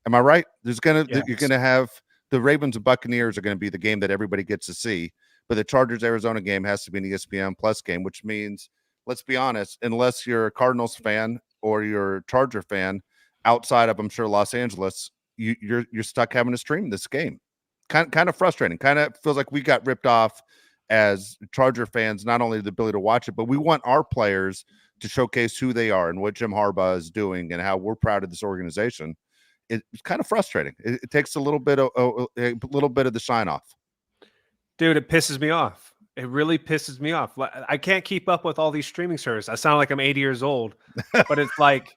Am I right? You're gonna have the Ravens and Buccaneers are going to be the game that everybody gets to see, but the Chargers Arizona game has to be an ESPN Plus game, which means, let's be honest, unless you're a Cardinals fan or you're a Charger fan, outside of I'm sure Los Angeles, you're stuck having to stream this game. Kind of frustrating. Kind of feels like we got ripped off as Charger fans, not only the ability to watch it, but we want our players to showcase who they are and what Jim Harbaugh is doing and how we're proud of this organization. It's kind of frustrating. It takes a little bit of the shine off. Dude, it pisses me off. It really pisses me off. I can't keep up with all these streaming services. I sound like I'm 80 years old, but it's like,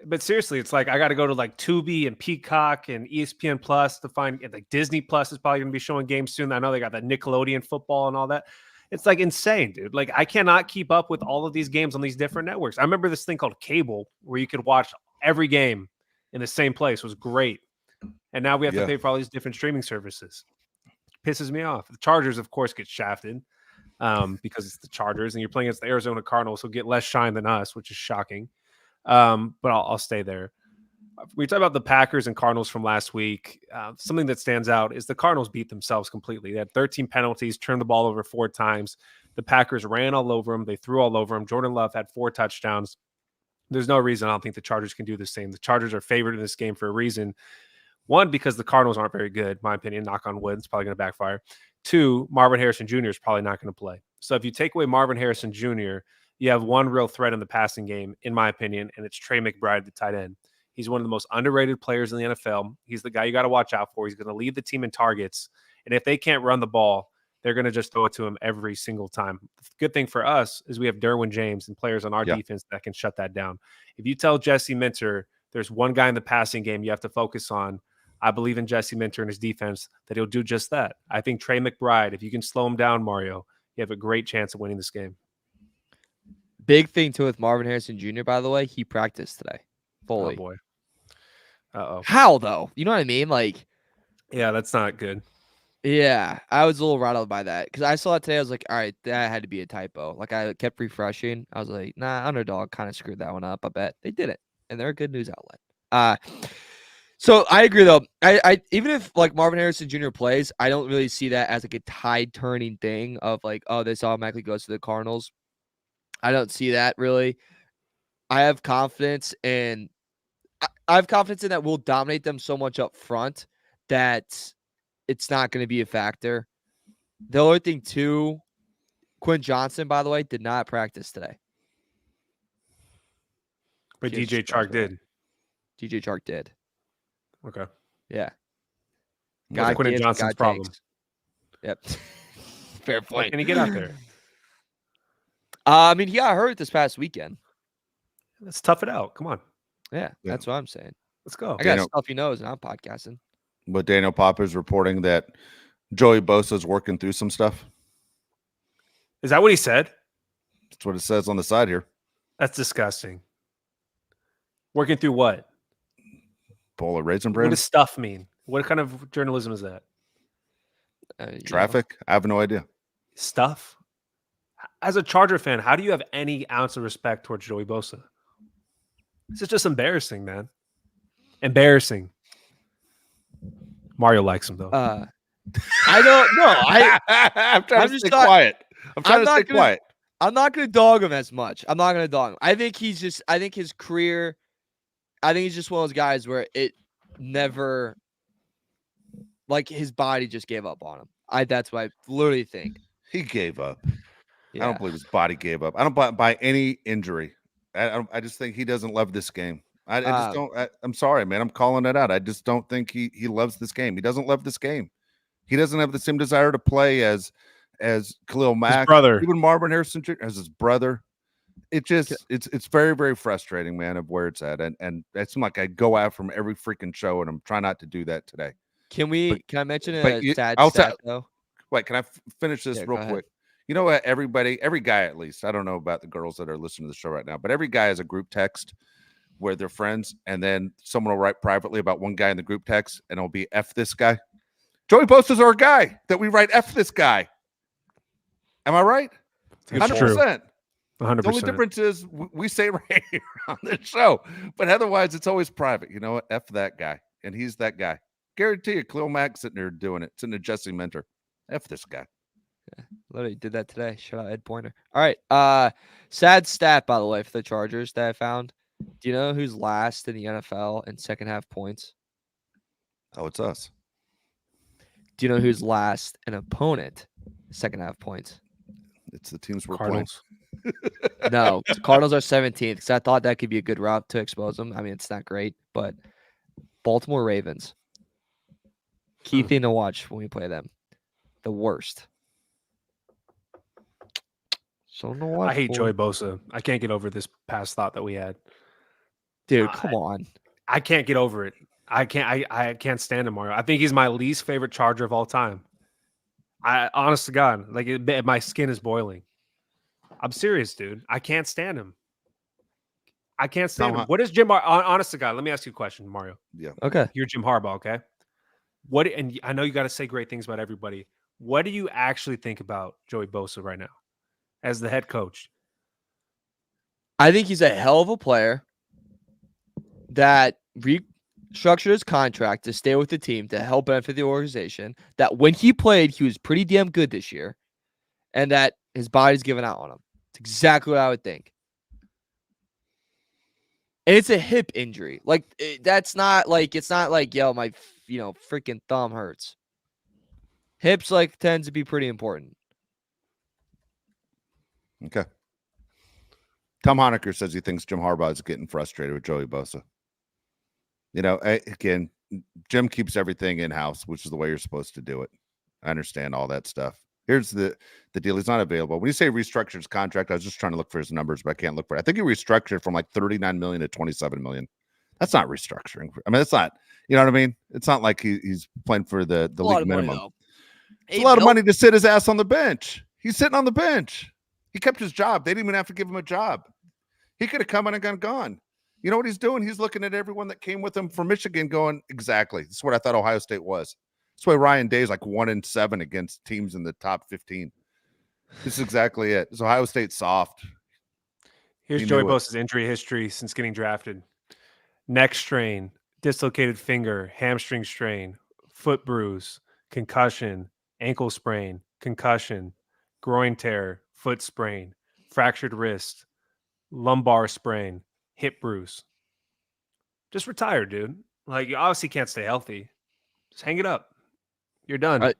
but seriously, it's like I got to go to like Tubi and Peacock and ESPN Plus to find, like Disney Plus is probably going to be showing games soon. I know they got the Nickelodeon football and all that. It's like insane, dude. Like I cannot keep up with all of these games on these different networks. I remember this thing called cable where you could watch every game in the same place. It was great. And now we have to pay for all these different streaming services. It pisses me off. The Chargers, of course, get shafted because it's the Chargers and you're playing against the Arizona Cardinals, who get less shine than us, which is shocking. But I'll stay there. We talk about the Packers and Cardinals from last week. Something that stands out is the Cardinals beat themselves completely. They had 13 penalties, turned the ball over 4 times. The Packers ran all over them. They threw all over them. Jordan Love had 4 touchdowns. There's no reason I don't think the Chargers can do the same. The Chargers are favored in this game for a reason. 1, because the Cardinals aren't very good, in my opinion. Knock on wood. It's probably going to backfire. 2, Marvin Harrison Jr. is probably not going to play. So if you take away Marvin Harrison Jr., you have one real threat in the passing game, in my opinion, and it's Trey McBride, the tight end. He's one of the most underrated players in the NFL. He's the guy you got to watch out for. He's going to lead the team in targets. And if they can't run the ball, they're going to just throw it to him every single time. The good thing for us is we have Derwin James and players on our defense that can shut that down. If you tell Jesse Minter there's one guy in the passing game you have to focus on, I believe in Jesse Minter and his defense that he'll do just that. I think Trey McBride, if you can slow him down, Mario, you have a great chance of winning this game. Big thing, too, with Marvin Harrison Jr., by the way, he practiced today. Fully. Oh, boy. Uh-oh. How, though? You know what I mean? Like, yeah, that's not good. Yeah, I was a little rattled by that because I saw it today. I was like, all right, that had to be a typo. Like, I kept refreshing. I was like, nah, Underdog kind of screwed that one up. I bet they did it, and they're a good news outlet. So I agree, though. I even if like Marvin Harrison Jr. plays, I don't really see that as like a tide turning thing of like, oh, this automatically goes to the Cardinals. I don't see that really. I have confidence in that we'll dominate them so much up front that it's not going to be a factor. The other thing, too, Quinn Johnson, by the way, did not practice today. But DJ Chark did. DJ Chark did. Okay. Yeah. What's Quinn Johnson's problem? Yep. Fair point. Can he get out there? I mean, he got hurt this past weekend. Let's tough it out. Come on. Yeah, that's what I'm saying. Let's go. I got stuff he knows, and I'm podcasting. But Daniel Popper's reporting that Joey Bosa's working through some stuff. Is that what he said? That's what it says on the side here. That's disgusting. Working through what? Bowl of Raisin Bran? What does stuff mean? What kind of journalism is that? Traffic? I have no idea. Stuff? As a Charger fan, how do you have any ounce of respect towards Joey Bosa? This is just embarrassing, man. Embarrassing. Mario likes him, though. I don't know. I'm trying to stay quiet. I'm not going to dog him as much. I'm not going to dog him. I think his career, he's just one of those guys where it never, like, his body just gave up on him. That's what I literally think. He gave up. Yeah. I don't believe his body gave up. I don't buy any injury. I just think he doesn't love this game. I just don't. I'm sorry, man. I'm calling it out. I just don't think he loves this game. He doesn't love this game. He doesn't have the same desire to play as Khalil Mack, his brother, even Marvin Harrison Jr. as his brother. It's very, very frustrating, man, of where it's at. And it seems like I go out from every freaking show, and I'm trying not to do that today. Can I mention a sad stat though? Wait, can I finish this real quick? You know what? Every guy, at least, I don't know about the girls that are listening to the show right now, but every guy has a group text where they're friends, and then someone will write privately about one guy in the group text, and it'll be F this guy. Joey Bosa's our guy that we write F this guy. Am I right? That's 100%. true. 100%. The only difference is we say it right here on this show, but otherwise it's always private. You know what? F that guy, and he's that guy. Guarantee you, Khalil Mack sitting there doing it. Sitting there, Jesse Mentor. F this guy. Yeah, literally did that today. Shout out Ed Pointer. All right. Sad stat, by the way, for the Chargers that I found. Do you know who's last in the NFL in second half points? Oh, it's us. Do you know who's last in opponent second half points? It's the teams we're Cardinals. playing. No, the Cardinals are 17th because I thought that could be a good route to expose them. I mean, it's not great, but Baltimore Ravens. Key thing to watch when we play them. The worst. So no, I hate Joey Bosa. I can't get over this past thought that we had. Dude, come on. I can't get over it. I can't stand him, Mario. I think he's my least favorite Charger of all time. Honest to God, like my skin is boiling. I'm serious, dude. I can't stand him. I can't stand him. What is Jim? Honest to God, let me ask you a question, Mario. Yeah. Okay. You're Jim Harbaugh, okay? And I know you got to say great things about everybody. What do you actually think about Joey Bosa right now as the head coach? I think he's a hell of a player that restructured his contract to stay with the team to help benefit the organization. That when he played, he was pretty damn good this year, and that his body's given out on him. It's exactly what I would think. And it's a hip injury. Like it's not like yo, my freaking thumb hurts. Hips tends to be pretty important. Okay. Tom Honecker says he thinks Jim Harbaugh is getting frustrated with Joey Bosa. Again, Jim keeps everything in-house, which is the way you're supposed to do it. I understand all that stuff. Here's the deal. He's not available. When you say restructured his contract, I was just trying to look for his numbers, but I can't look for it. I think he restructured from like $39 million to $27 million. That's not restructuring. I mean, it's not, you know what I mean? It's not like he's playing for the league minimum. It's a lot of money to sit his ass on the bench. He's sitting on the bench. He kept his job. They didn't even have to give him a job. He could have come in and gone. You know what he's doing? He's looking at everyone that came with him from Michigan going, exactly. This is what I thought Ohio State was. That's why Ryan Day is like 1-7 against teams in the top 15. This is exactly it. It's Ohio State soft. Here's Joey Bosa's injury history since getting drafted. Neck strain, dislocated finger, hamstring strain, foot bruise, concussion, ankle sprain, concussion, groin tear, foot sprain, fractured wrist, lumbar sprain, hip bruise. Just retire, dude. Like, you obviously can't stay healthy. Just hang it up. You're done.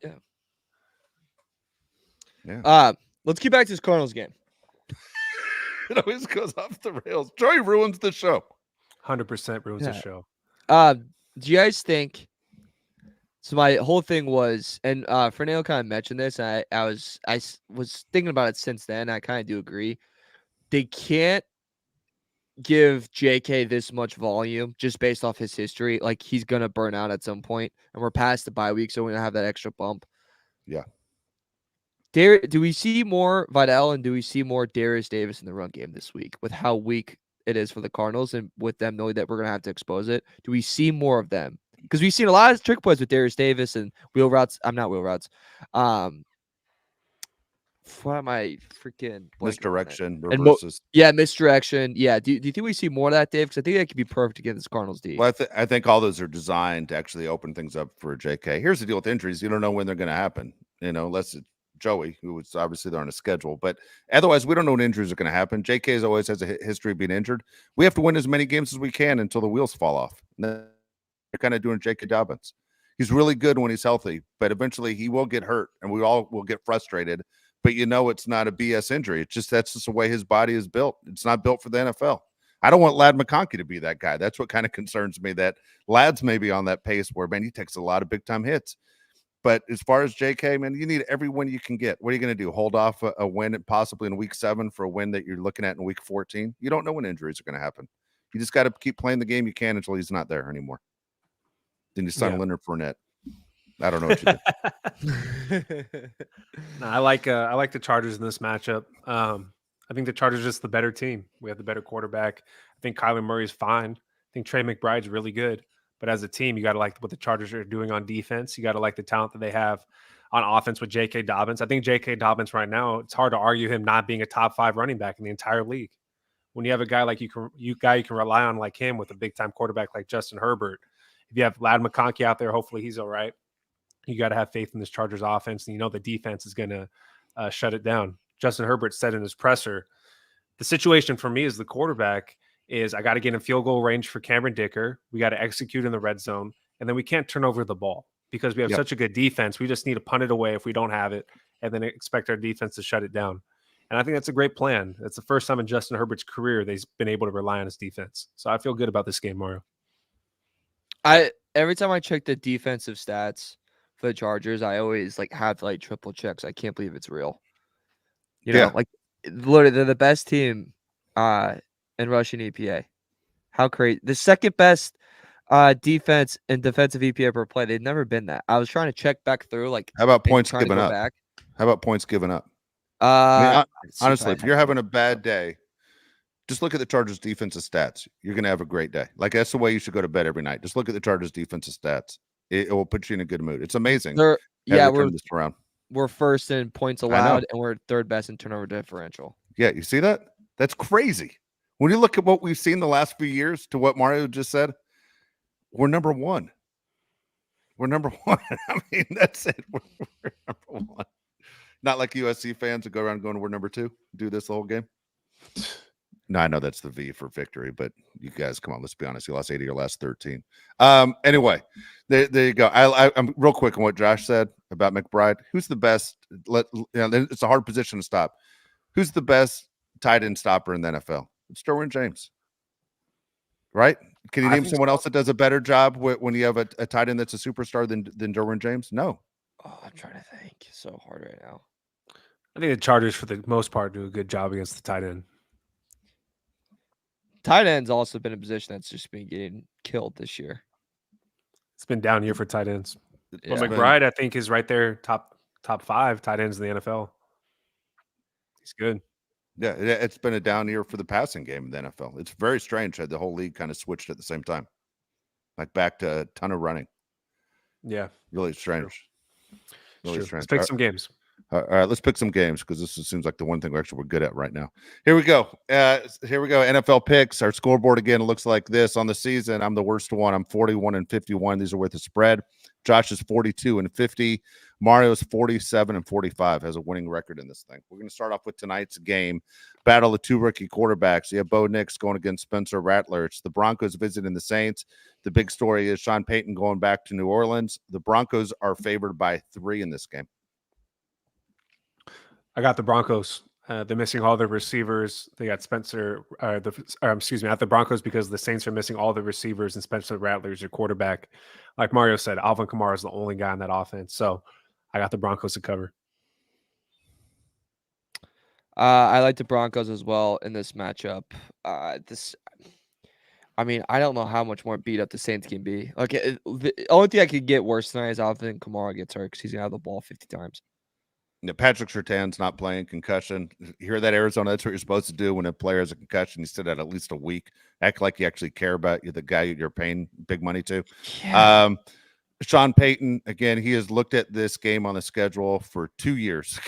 Yeah. Let's get back to this Cardinals game. It always goes off the rails. Joey ruins the show. 100% ruins the show. Do you guys think? So my whole thing was, and Fernando kind of mentioned this, and I was thinking about it since then. I kind of do agree. They can't give JK this much volume just based off his history. Like he's gonna burn out at some point, and we're past the bye week, so we're gonna have that extra bump. Yeah. Do we see more Vidal and do we see more Darius Davis in the run game this week with how weak it is for the Cardinals and with them knowing that we're going to have to expose it? Do we see more of them? Because we've seen a lot of trick plays with Darius Davis and wheel routes. I'm not wheel routes. What am I freaking misdirection, reverses? Misdirection. Yeah. Do you think we see more of that, Dave? Because I think that could be perfect against this Cardinals D. Well, I think all those are designed to actually open things up for JK. Here's the deal with injuries. You don't know when they're going to happen, unless it's Joey, who was obviously there on a schedule. But otherwise, we don't know when injuries are going to happen. JK always has a history of being injured. We have to win as many games as we can until the wheels fall off. And they're kind of doing J.K. Dobbins. He's really good when he's healthy, but eventually he will get hurt, and we all will get frustrated. But it's not a BS injury. That's just the way his body is built. It's not built for the NFL. I don't want Ladd McConkey to be that guy. That's what kind of concerns me, that Ladd's maybe on that pace where, man, he takes a lot of big-time hits. But as far as JK, man, you need every win you can get. What are you going to do? Hold off a win possibly in week 7 for a win that you're looking at in week 14? You don't know when injuries are going to happen. You just got to keep playing the game you can until he's not there anymore. Then you sign Leonard Fournette. I don't know what you do. No, I like the Chargers in this matchup. I think the Chargers are just the better team. We have the better quarterback. I think Kyler Murray is fine. I think Trey McBride's really good. But as a team, you got to like what the Chargers are doing on defense. You got to like the talent that they have on offense with J.K. Dobbins. I think J.K. Dobbins right now, it's hard to argue him not being a top 5 running back in the entire league. When you have a guy like you can rely on like him with a big time quarterback like Justin Herbert. If you have Lad McConkey out there, hopefully he's all right. You got to have faith in this Chargers offense, and the defense is going to shut it down. Justin Herbert said in his presser, the situation for me as the quarterback is I got to get in field goal range for Cameron Dicker. We got to execute in the red zone, and then we can't turn over the ball because we have such a good defense. We just need to punt it away if we don't have it, and then expect our defense to shut it down. And I think that's a great plan. It's the first time in Justin Herbert's career they've been able to rely on his defense. So I feel good about this game, Mario. Every time I check the defensive stats for the Chargers, I always have to triple checks. I can't believe it's real. You know, literally they're the best team in rushing EPA. How crazy. The second best defense and defensive EPA per play. They've never been that. I was trying to check back through how about points given up? How about points given up? Honestly, if you're having a bad day, just look at the Chargers defensive stats. You're going to have a great day. That's the way you should go to bed every night. Just look at the Chargers defensive stats. It will put you in a good mood. It's amazing. We're turn this around. We're first in points allowed, and we're third best in turnover differential. Yeah, you see that? That's crazy. When you look at what we've seen the last few years to what Mario just said, we're number one. We're number one. I mean, that's it. We're number one. Not like USC fans who go around going, we're number 2, do this the whole game. No, I know that's the V for victory, but you guys, come on, let's be honest. You lost 8 of your last 13. Anyway, there you go. I'm real quick on what Josh said about McBride. Who's the best? It's a hard position to stop. Who's the best tight end stopper in the NFL? It's Derwin James. Right? Can you name someone else that does a better job when you have a tight end that's a superstar than Derwin James? No. Oh, I'm trying to think. It's so hard right now. I think the Chargers, for the most part, do a good job against the tight end. Tight end's also been a position that's just been getting killed this year. It's been down year for tight ends. Yeah. But McBride, I think, is right there, top 5 tight ends in the NFL. He's good. Yeah, it's been a down year for the passing game in the NFL. It's very strange that the whole league kind of switched at the same time, back to a ton of running. Yeah, really strange. Really strange. Let's pick some games. All right, let's pick some games because this seems like the one thing we're good at right now. Here we go. NFL picks. Our scoreboard again looks like this on the season. I'm the worst one. I'm 41-51. These are with a spread. Josh is 42-50. Mario's 47-45. Has a winning record in this thing. We're going to start off with tonight's game. Battle of 2 rookie quarterbacks. You have Bo Nix going against Spencer Rattler. It's the Broncos visiting the Saints. The big story is Sean Payton going back to New Orleans. The Broncos are favored by 3 in this game. I got the Broncos. They're missing all their receivers. They got Spencer, not the Broncos, because the Saints are missing all the receivers, and Spencer Rattler is your quarterback. Like Mario said, Alvin Kamara is the only guy in that offense. So I got the Broncos to cover. I like the Broncos as well in this matchup. I don't know how much more beat up the Saints can be. The only thing I could get worse tonight is Alvin Kamara gets hurt because he's going to have the ball 50 times. Patrick Surtain's not playing, concussion. You hear that, Arizona? That's what you're supposed to do when a player has a concussion. You sit out at least a week. Act like you actually care about the guy you're paying big money to. Yeah. Sean Payton, again, he has looked at this game on the schedule for 2 years.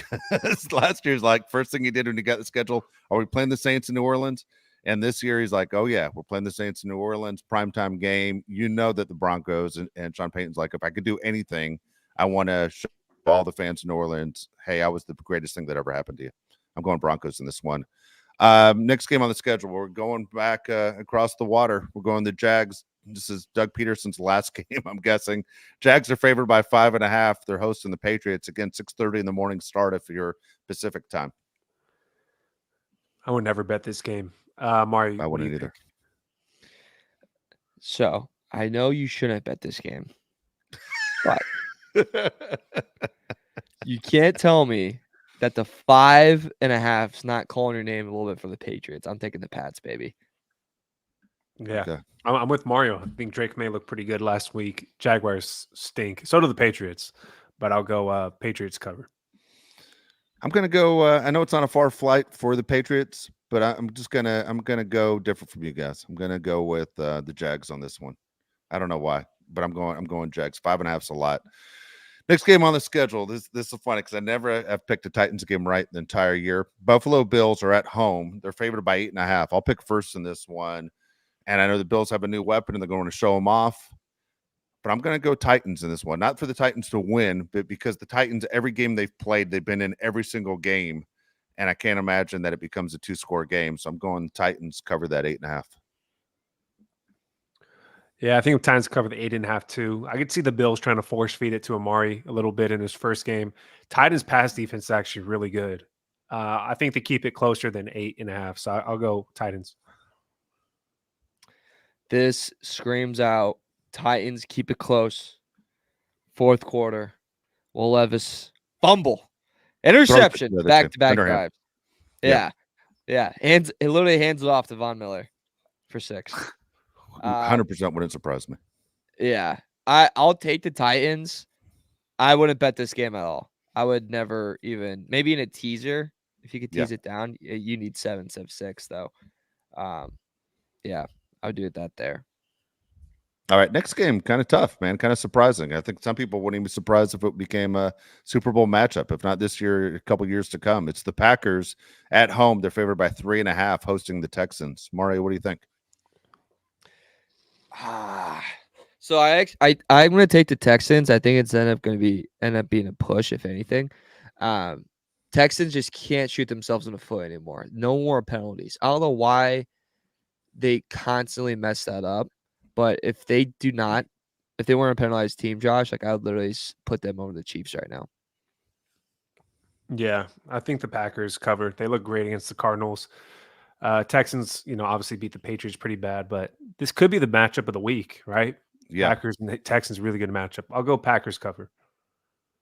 Last year's first thing he did when he got the schedule, are we playing the Saints in New Orleans? And this year he's like, oh, yeah, we're playing the Saints in New Orleans, primetime game. You know that the Broncos and Sean Payton's like, if I could do anything, I want to show all the fans in New Orleans, hey, I was the greatest thing that ever happened to you. I'm going Broncos in this one. Next game on the schedule, we're going back across the water. We're going the Jags. This is Doug Peterson's last game, I'm guessing. Jags are favored by 5.5. They're hosting the Patriots. Again, 6:30 in the morning start if you're Pacific time. I would never bet this game. Mario, I wouldn't either. So I know you shouldn't bet this game, but you can't tell me that the 5.5's not calling your name a little bit for the Patriots. I'm taking the Pats, baby. Yeah, okay. I'm with Mario. I think Drake May looked pretty good last week. Jaguars stink. So do the Patriots, but I'll go Patriots cover. I'm gonna go. I know it's on a far flight for the Patriots, but I'm gonna go different from you guys. I'm gonna go with the Jags on this one. I don't know why, but I'm going Jags. 5.5's a lot. Next game on the schedule. This is funny because I never have picked a Titans game right the entire year. Buffalo Bills are at home. They're favored by 8.5. I'll pick first in this one, and I know the Bills have a new weapon and they're going to show them off. But I'm going to go Titans in this one, not for the Titans to win, but because the Titans, every game they've played, they've been in every single game. And I can't imagine that it becomes a 2-score game. So I'm going Titans cover that 8.5. Yeah, I think Titans cover the 8.5 too. I could see the Bills trying to force feed it to Amari a little bit in his first game. Titans pass defense is actually really good. I think they keep it closer than 8.5. So I'll go Titans. This screams out Titans keep it close. Fourth quarter. Will Levis fumble. Interception. Back-to-back drives. Yeah. It literally hands it off to Von Miller for 6. 100% wouldn't surprise me. Yeah. I'll take the Titans. I wouldn't bet this game at all. I would never even, maybe in a teaser, if you could tease it down, you need 7.6 though. Yeah, I would do it that there. All right, next game, kind of tough, man. Kind of surprising. I think some people wouldn't even be surprised if it became a Super Bowl matchup, if not this year, a couple years to come. It's the Packers at home. They're favored by 3.5, hosting the Texans. Mario, what do you think? So I'm going to take the Texans. I think it's end up being a push, if anything. Texans just can't shoot themselves in the foot anymore. No more penalties. I don't know why they constantly mess that up. But if they weren't a penalized team, Josh, I would literally put them over the Chiefs right now. Yeah, I think the Packers cover. They look great against the Cardinals. Texans, obviously beat the Patriots pretty bad, but this could be the matchup of the week, right? Yeah. Packers and Texans, really good matchup. I'll go Packers cover.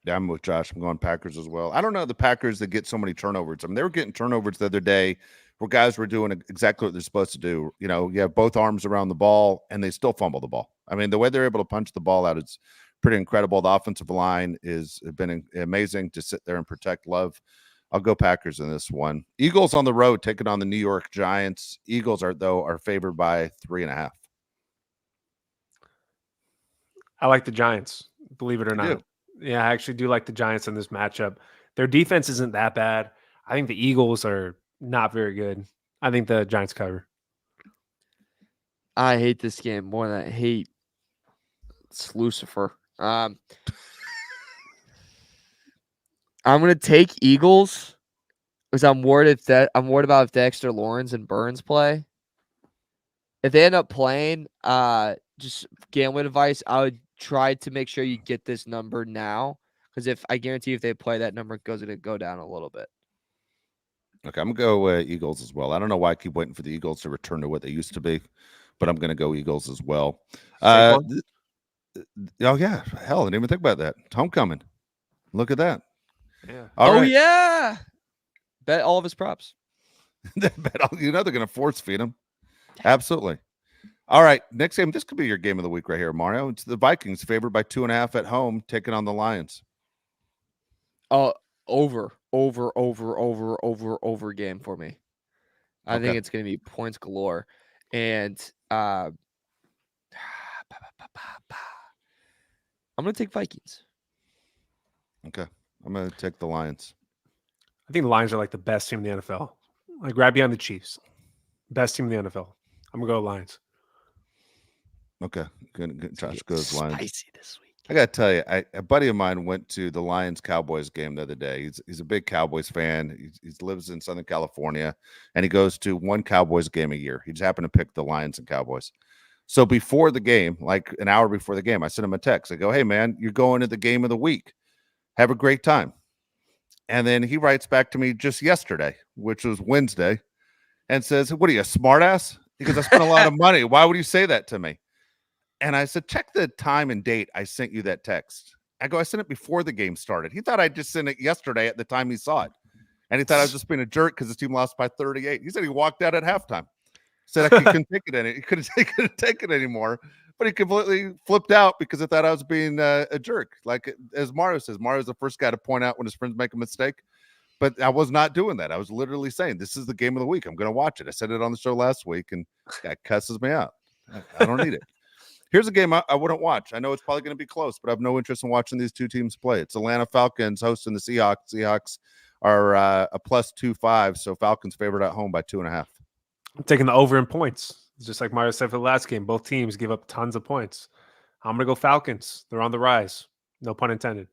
Yeah, I'm with Josh. I'm going Packers as well. I don't know the Packers that get so many turnovers. I mean, they were getting turnovers the other day where guys were doing exactly what they're supposed to do. You have both arms around the ball and they still fumble the ball. I mean, the way they're able to punch the ball out is pretty incredible. The offensive line has been amazing to sit there and protect Love. I'll go Packers in this one. Eagles on the road taking on the New York Giants. Eagles are favored by 3.5. I like the Giants, believe it or not. Do. Yeah, I actually do like the Giants in this matchup. Their defense isn't that bad. I think the Eagles are not very good. I think the Giants cover. I hate this game more than I hate it's Lucifer. I'm going to take Eagles because I'm worried about if Dexter Lawrence and Burns play. If they end up playing, just gambling advice, I would try to make sure you get this number now because I guarantee if they play, that number going to go down a little bit. Okay, I'm going to go Eagles as well. I don't know why I keep waiting for the Eagles to return to what they used to be, but I'm going to go Eagles as well. Oh, yeah. Hell, I didn't even think about that. It's homecoming. Look at that. Yeah. All right. Yeah. Bet all of his props. They're going to force feed him. Absolutely. All right, next game. This could be your game of the week right here, Mario. It's the Vikings favored by 2.5 at home, taking on the Lions. Over game for me. I think it's going to be points galore. And I'm going to take Vikings. Okay. I'm going to take the Lions. I think the Lions are like the best team in the NFL. Like right behind the Chiefs. Best team in the NFL. I'm going to go Lions. Okay. Good. Josh goes Lions. Spicy this week. I got to tell you, a buddy of mine went to the Lions-Cowboys game the other day. He's a big Cowboys fan. He lives in Southern California, and he goes to one Cowboys game a year. He just happened to pick the Lions and Cowboys. So before the game, like an hour before the game, I sent him a text. I go, hey, man, you're going to the game of the week. Have a great time. And then he writes back to me just yesterday, which was Wednesday, and says, what are you, a smartass? Because I spent a lot of money. Why would you say that to me? And I said, check the time and date I sent you that text. I go, I sent it before the game started. He thought I just sent it yesterday at the time he saw it. And he thought I was just being a jerk because his team lost by 38. He said he walked out at halftime. Said I couldn't take it any. He couldn't take it anymore. But he completely flipped out because I thought I was being a jerk. Like as Mario says, Mario's the first guy to point out when his friends make a mistake. but I was not doing that. I was literally saying, this is the game of the week. I'm going to watch it. I said it on the show last week, and guy cusses me out. I don't need it. Here's a game I wouldn't watch. I know it's probably going to be close, but I have no interest in watching these two teams play. It's Atlanta Falcons hosting the Seahawks. Seahawks are a +2.5, so Falcons favored at home by 2.5. I'm taking the over in points. Just like Mario said for the last game, both teams give up tons of points. I'm going to go Falcons. They're on the rise. No pun intended.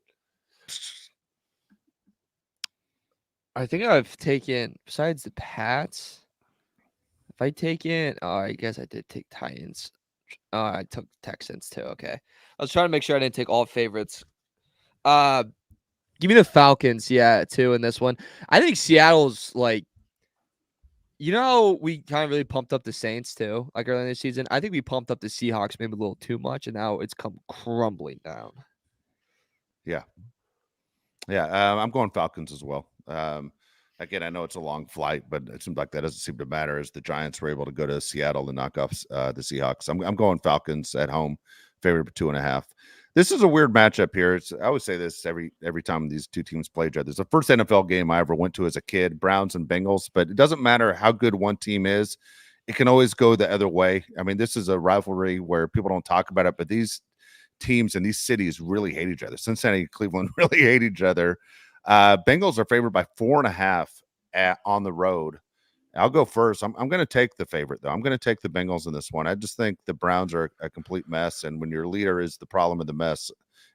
I think I've taken, besides the Pats, if I taken, I guess I did take Titans. I took Texans too. Okay. I was trying to make sure I didn't take all favorites. Give me the Falcons, too, in this one. I think Seattle's like, we kind of really pumped up the Saints too, like earlier in the season. I think we pumped up the Seahawks maybe a little too much, and now it's come crumbling down. Yeah. I'm going Falcons as well. Again, I know it's a long flight, but it seems like that doesn't seem to matter as the Giants were able to go to Seattle and knock off the Seahawks. I'm going Falcons at home, favored by 2.5. This is a weird matchup here. I always say this every time these two teams play each other. It's the first NFL game I ever went to as a kid, Browns and Bengals, but it doesn't matter how good one team is. It can always go the other way. I mean, this is a rivalry where people don't talk about it, but these teams and these cities really hate each other. Cincinnati and Cleveland really hate each other. Bengals are favored by 4.5 on the road. I'll go first. I'm going to take the favorite, though. I'm going to take the Bengals in this one. I just think the Browns are a complete mess, and when your leader is the problem of the mess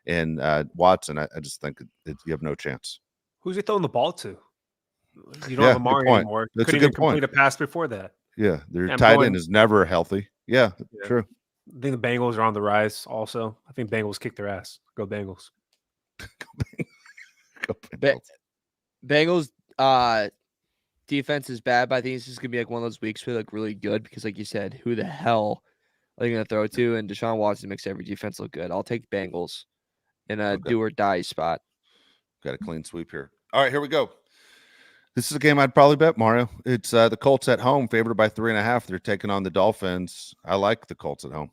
in Watson, I just think you have no chance. Who's he throwing the ball to? You don't have Amari anymore. That's couldn't a good even complete point. A pass before that. Yeah, their tight end is never healthy. Yeah, true. I think the Bengals are on the rise also. I think Bengals kick their ass. Go Bengals. Go Bengals. Bengals defense is bad, but I think it's just going to be like one of those weeks where they look really good because, like you said, who the hell are they going to throw to? And Deshaun Watson makes every defense look good. I'll take Bengals in a do or die spot. Got a clean sweep here. All right, here we go. This is a game I'd probably bet, Mario. It's the Colts at home, favored by 3.5. They're taking on the Dolphins. I like the Colts at home.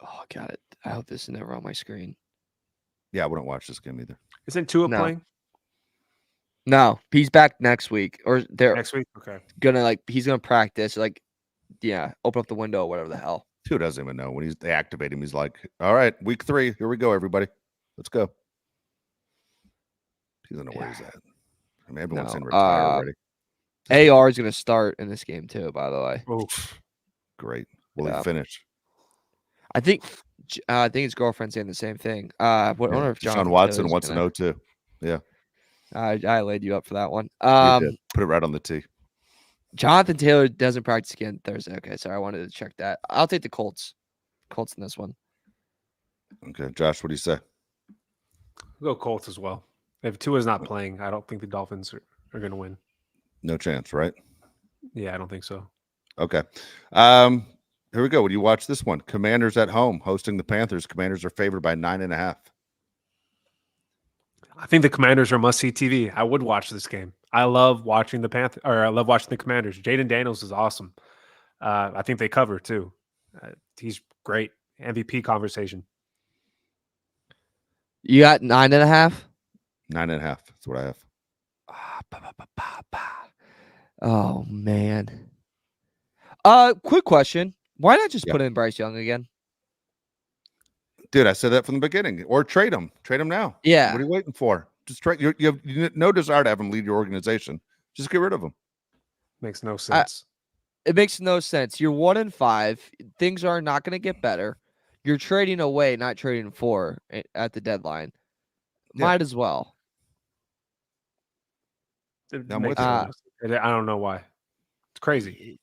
Oh, got it. I hope this is never on my screen. Yeah, I wouldn't watch this game either. Isn't Tua playing? No, he's back next week. Or they're next week? Okay. He's gonna practice, open up the window or whatever the hell. Tua doesn't even know. When they activate him, he's like, all right, week 3, here we go, everybody. Let's go. He doesn't know where he's at. I mean, everyone's in retire already. AR is going to start in this game too, by the way. Oh, great. Will he finish? I think his girlfriend's saying the same thing. I wonder if Deshaun Watson wants to know too. Yeah. I laid you up for that one. You did. Put it right on the tee. Jonathan Taylor doesn't practice again Thursday. Okay, sorry, I wanted to check that. I'll take the Colts. Colts in this one. Okay, Josh, what do you say? I'll go Colts as well. If Tua's not playing, I don't think the Dolphins are going to win. No chance, right? Yeah, I don't think so. Okay. Here we go. Would you watch this one? Commanders at home hosting the Panthers. Commanders are favored by 9.5. I think the Commanders are must-see TV. I would watch this game. I love watching I love watching the Commanders. Jaden Daniels is awesome. I think they cover too. He's great. MVP conversation. You got 9.5? 9.5. That's what I have. Oh man. Quick question. Why not just put in Bryce Young again? Dude, I said that from the beginning. Or trade him. Trade him now. Yeah. What are you waiting for? Just trade. You have no desire to have him lead your organization. Just get rid of him. Makes no sense. It makes no sense. You're 1-5. Things are not going to get better. You're trading away, not trading for at the deadline. Might as well. I don't know why. It's crazy.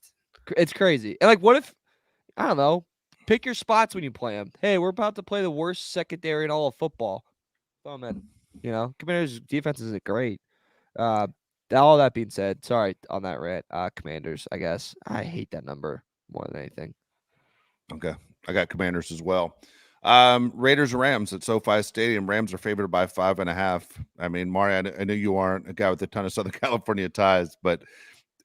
It's crazy. And what if, I don't know, pick your spots when you play them. Hey, we're about to play the worst secondary in all of football. Oh, man. Commanders' defense isn't great. All that being said, sorry on that rant. Commanders, I guess. I hate that number more than anything. Okay. I got Commanders as well. Raiders Rams at SoFi Stadium. Rams are favored by 5.5. I mean, Mario, I know you aren't a guy with a ton of Southern California ties, but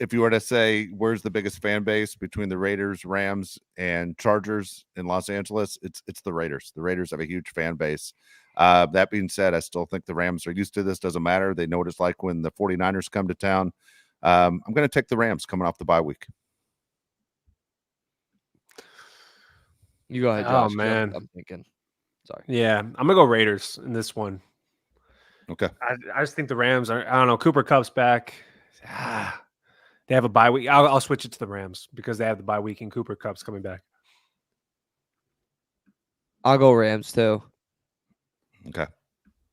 if you were to say where's the biggest fan base between the Raiders, Rams, and Chargers in Los Angeles, it's the Raiders. The Raiders have a huge fan base. That being said, I still think the Rams are used to this. Doesn't matter. They know what it's like when the 49ers come to town. I'm going to take the Rams coming off the bye week. You go ahead, Josh. Oh, man. I'm thinking. Sorry. Yeah, I'm going to go Raiders in this one. Okay. I just think the Rams are, I don't know, Cooper Kupp's back. They have a bye week. I'll switch it to the Rams because they have the bye week and Cooper Kupp's coming back. I'll go Rams too. Okay.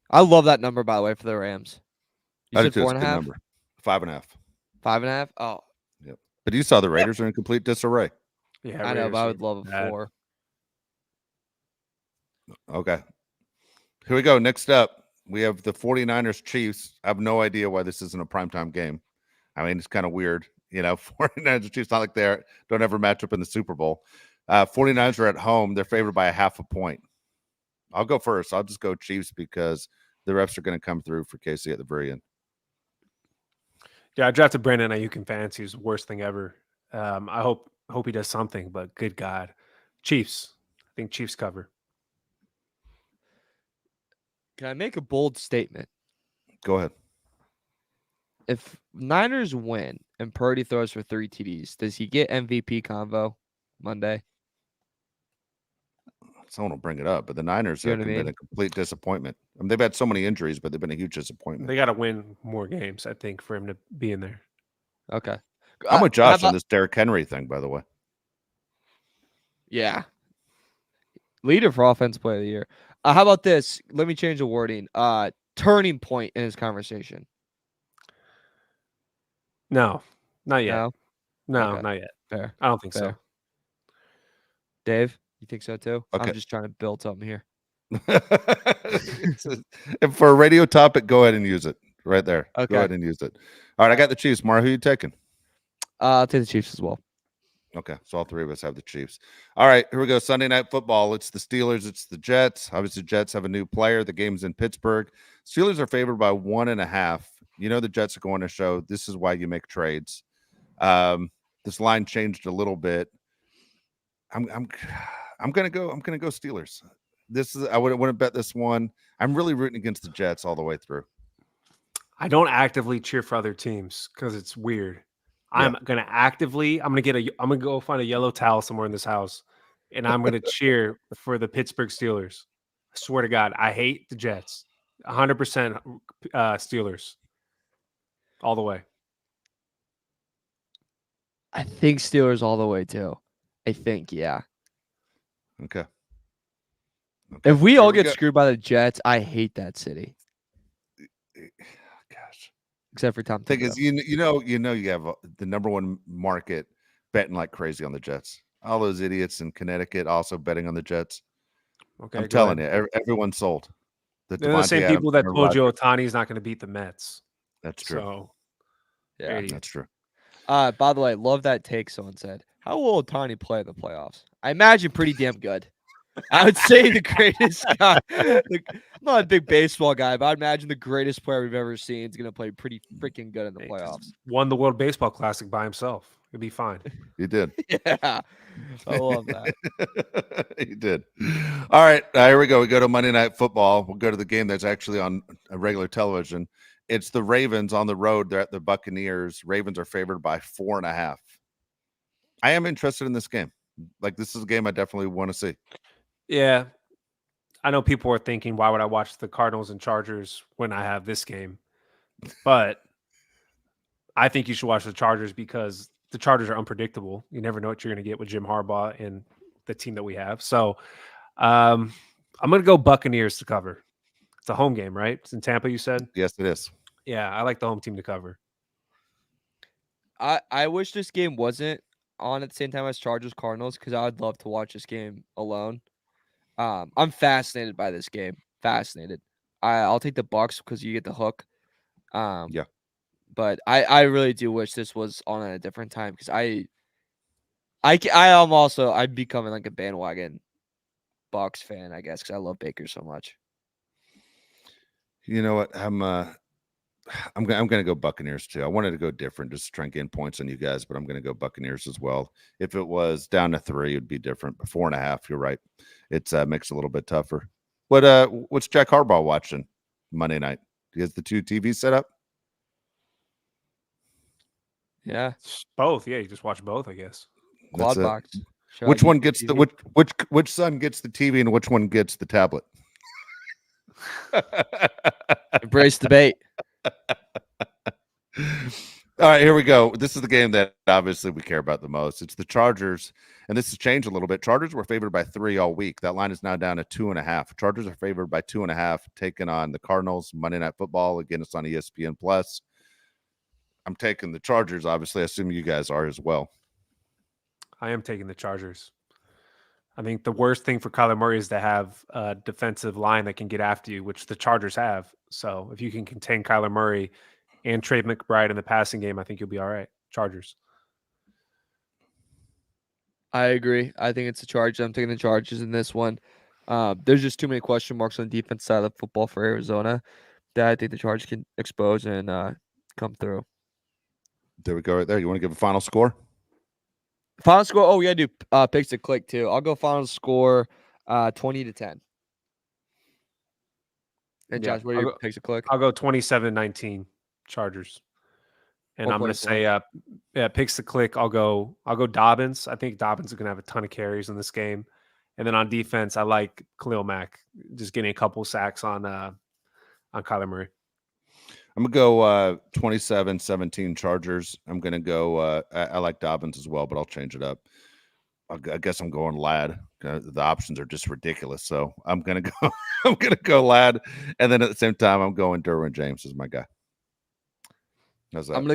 I love that number, by the way, for the Rams. You said 4.5? Number. 5.5. 5.5? Oh. Yep. But you saw the Raiders are in complete disarray. Yeah, I know, but I would love a 4. Okay. Here we go. Next up, we have the 49ers Chiefs. I have no idea why this isn't a primetime game. I mean, it's kind of weird. 49ers Chiefs, not like they don't ever match up in the Super Bowl. 49ers are at home. They're favored by 0.5 point. I'll go first. I'll just go Chiefs because the refs are going to come through for KC at the very end. Yeah, I drafted Brandon Ayuk in fantasy. It's the worst thing ever. I hope he does something, but good God. Chiefs. I think Chiefs cover. Can I make a bold statement? Go ahead. If Niners win and Purdy throws for 3 TDs, does he get MVP convo Monday? Someone will bring it up, but the Niners You know have what I been mean? a complete disappointment. I mean, they've had so many injuries, but they've been a huge disappointment. They got to win more games, I think, for him to be in there. Okay. I'm with Josh on this Derrick Henry thing, by the way. Yeah. Leader for offensive player of the year. How about this? Let me change the wording. Turning point in his conversation. No, not yet. No, Okay. not yet. Fair. I don't think Fair. so. Dave, you think so too? Okay. I'm just trying to build something here. And for a radio topic, go ahead and use it right there. Okay. Go ahead and use it. All right, I got the Chiefs. Mara, who are you taking? I'll take the Chiefs as well. Okay, so all three of us have the Chiefs. All right, here we go. Sunday Night Football. It's the Steelers. It's the Jets. Obviously, the Jets have a new player. The game's in Pittsburgh. Steelers are favored by 1.5. The Jets are going to show this is why you make trades. This line changed a little bit. I'm gonna go Steelers. I wouldn't bet this one. I'm really rooting against the Jets all the way through. I don't actively cheer for other teams because it's weird. Yeah. I'm gonna go find a yellow towel somewhere in this house, and I'm gonna cheer for the Pittsburgh Steelers. I swear to God, I hate the Jets. 100% Steelers, all the way. I think Steelers all the way too. I think, yeah. Okay. If we all get screwed by the Jets, I hate that city. Gosh. Except for Tom. Thing is, you have the number one market betting like crazy on the Jets. All those idiots in Connecticut also betting on the Jets. Okay, I'm telling you, everyone's sold. They're the same people that told you Ohtani's not going to beat the Mets. That's true. So, yeah, that's true. By the way, love that take. Someone said, "How will Ohtani play in the playoffs?" I imagine pretty damn good. I would say the greatest guy. I'm not a big baseball guy, but I'd imagine the greatest player we've ever seen is going to play pretty freaking good in the playoffs. Won the World Baseball Classic by himself. It'd be fine. He did. Yeah, I love that. He did. All right, here we go. We go to Monday Night Football. We'll go to the game that's actually on regular television. It's the Ravens on the road. They're at the Buccaneers. Ravens are favored by 4.5. I am interested in this game. Like, this is a game I definitely want to see. Yeah. I know people are thinking, why would I watch the Cardinals and Chargers when I have this game? But I think you should watch the Chargers because the Chargers are unpredictable. You never know what you're going to get with Jim Harbaugh and the team that we have. So I'm going to go Buccaneers to cover. It's a home game, right? It's in Tampa, you said? Yes, it is. Yeah, I like the home team to cover. I wish this game wasn't on at the same time as Chargers Cardinals because I would love to watch this game alone. I'm fascinated by this game. Fascinated. I'll take the Bucs because you get the hook. Yeah. But I really do wish this was on at a different time because I'm becoming like a bandwagon Bucs fan, I guess, because I love Baker so much. You know what? I'm going to go Buccaneers too. I wanted to go different just to try and gain points on you guys, but I'm going to go Buccaneers as well. If it was down to 3, it'd be different. But 4.5, you're right. It makes it a little bit tougher. What's Jack Harbaugh watching Monday night? He has the 2 TVs set up. Yeah, both. Yeah, you just watch both, I guess. Quad box. Which one gets the which son gets the TV and which one gets the tablet? Embrace debate. All right, here we go. This is the game that obviously we care about the most. It's the Chargers, and this has changed a little bit. Chargers were favored by 3 all week. That line is now down to 2.5. Chargers are favored by 2.5, taking on the Cardinals. Monday Night Football. Again, it's on ESPN Plus. I'm taking the Chargers. Obviously, I assume you guys are as well. I am taking the Chargers. I think the worst thing for Kyler Murray is to have a defensive line that can get after you, which the Chargers have. So if you can contain Kyler Murray and Trey McBride in the passing game, I think you'll be all right. Chargers. I agree. I think it's the Chargers. I'm taking the Chargers in this one. There's just too many question marks on the defense side of football for Arizona that I think the Chargers can expose and come through. There we go right there. You want to give a final score? Final score? Oh, yeah, do picks to click too. I'll go final score 20-10. And Josh, what are your picks to click? I'll go 27-19 Chargers. And I'm going to say picks to click. I'll go Dobbins. I think Dobbins is going to have a ton of carries in this game. And then on defense, I like Khalil Mack just getting a couple sacks on Kyler Murray. I'm going to go 27-17 Chargers. I'm going to go I like Dobbins as well, but I'll change it up. I guess I'm going Ladd. The options are just ridiculous. So I'm going to go I'm going to go Ladd, and then at the same time I'm going Derwin James as my guy. How's that? I'm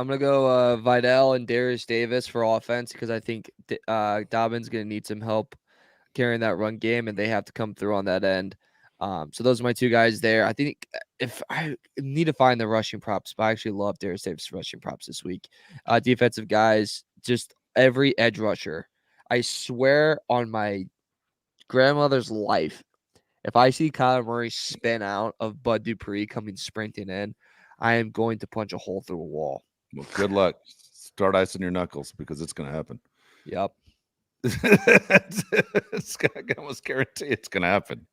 gonna go Vidal and Darius Davis for offense because I think Dobbins gonna need some help carrying that run game, and they have to come through on that end. So those are my 2 guys there. I think if I need to find the rushing props, but I actually love Darius Davis rushing props this week. Defensive guys, just every edge rusher. I swear on my grandmother's life, if I see Kyler Murray spin out of Bud Dupree coming sprinting in, I am going to punch a hole through a wall. Well, good luck. Start icing your knuckles because it's going to happen. Yep. I almost guarantee it's going to happen.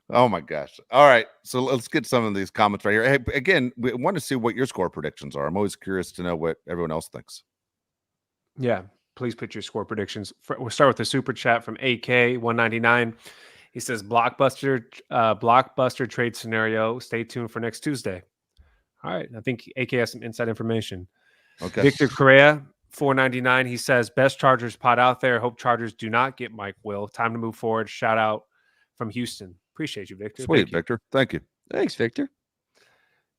Oh my gosh. All right. So let's get some of these comments right here. Hey, again, we want to see what your score predictions are. I'm always curious to know what everyone else thinks. Yeah. Please put your score predictions. We'll start with the super chat from AK199. He says, blockbuster trade scenario. Stay tuned for next Tuesday. All right. I think AK has some inside information. Okay. Victor Correa, 499. He says, best Chargers pod out there. Hope Chargers do not get Mike Will. Time to move forward. Shout out from Houston. Appreciate you, Victor. Sweet, Victor. Thank you. Thanks, Victor.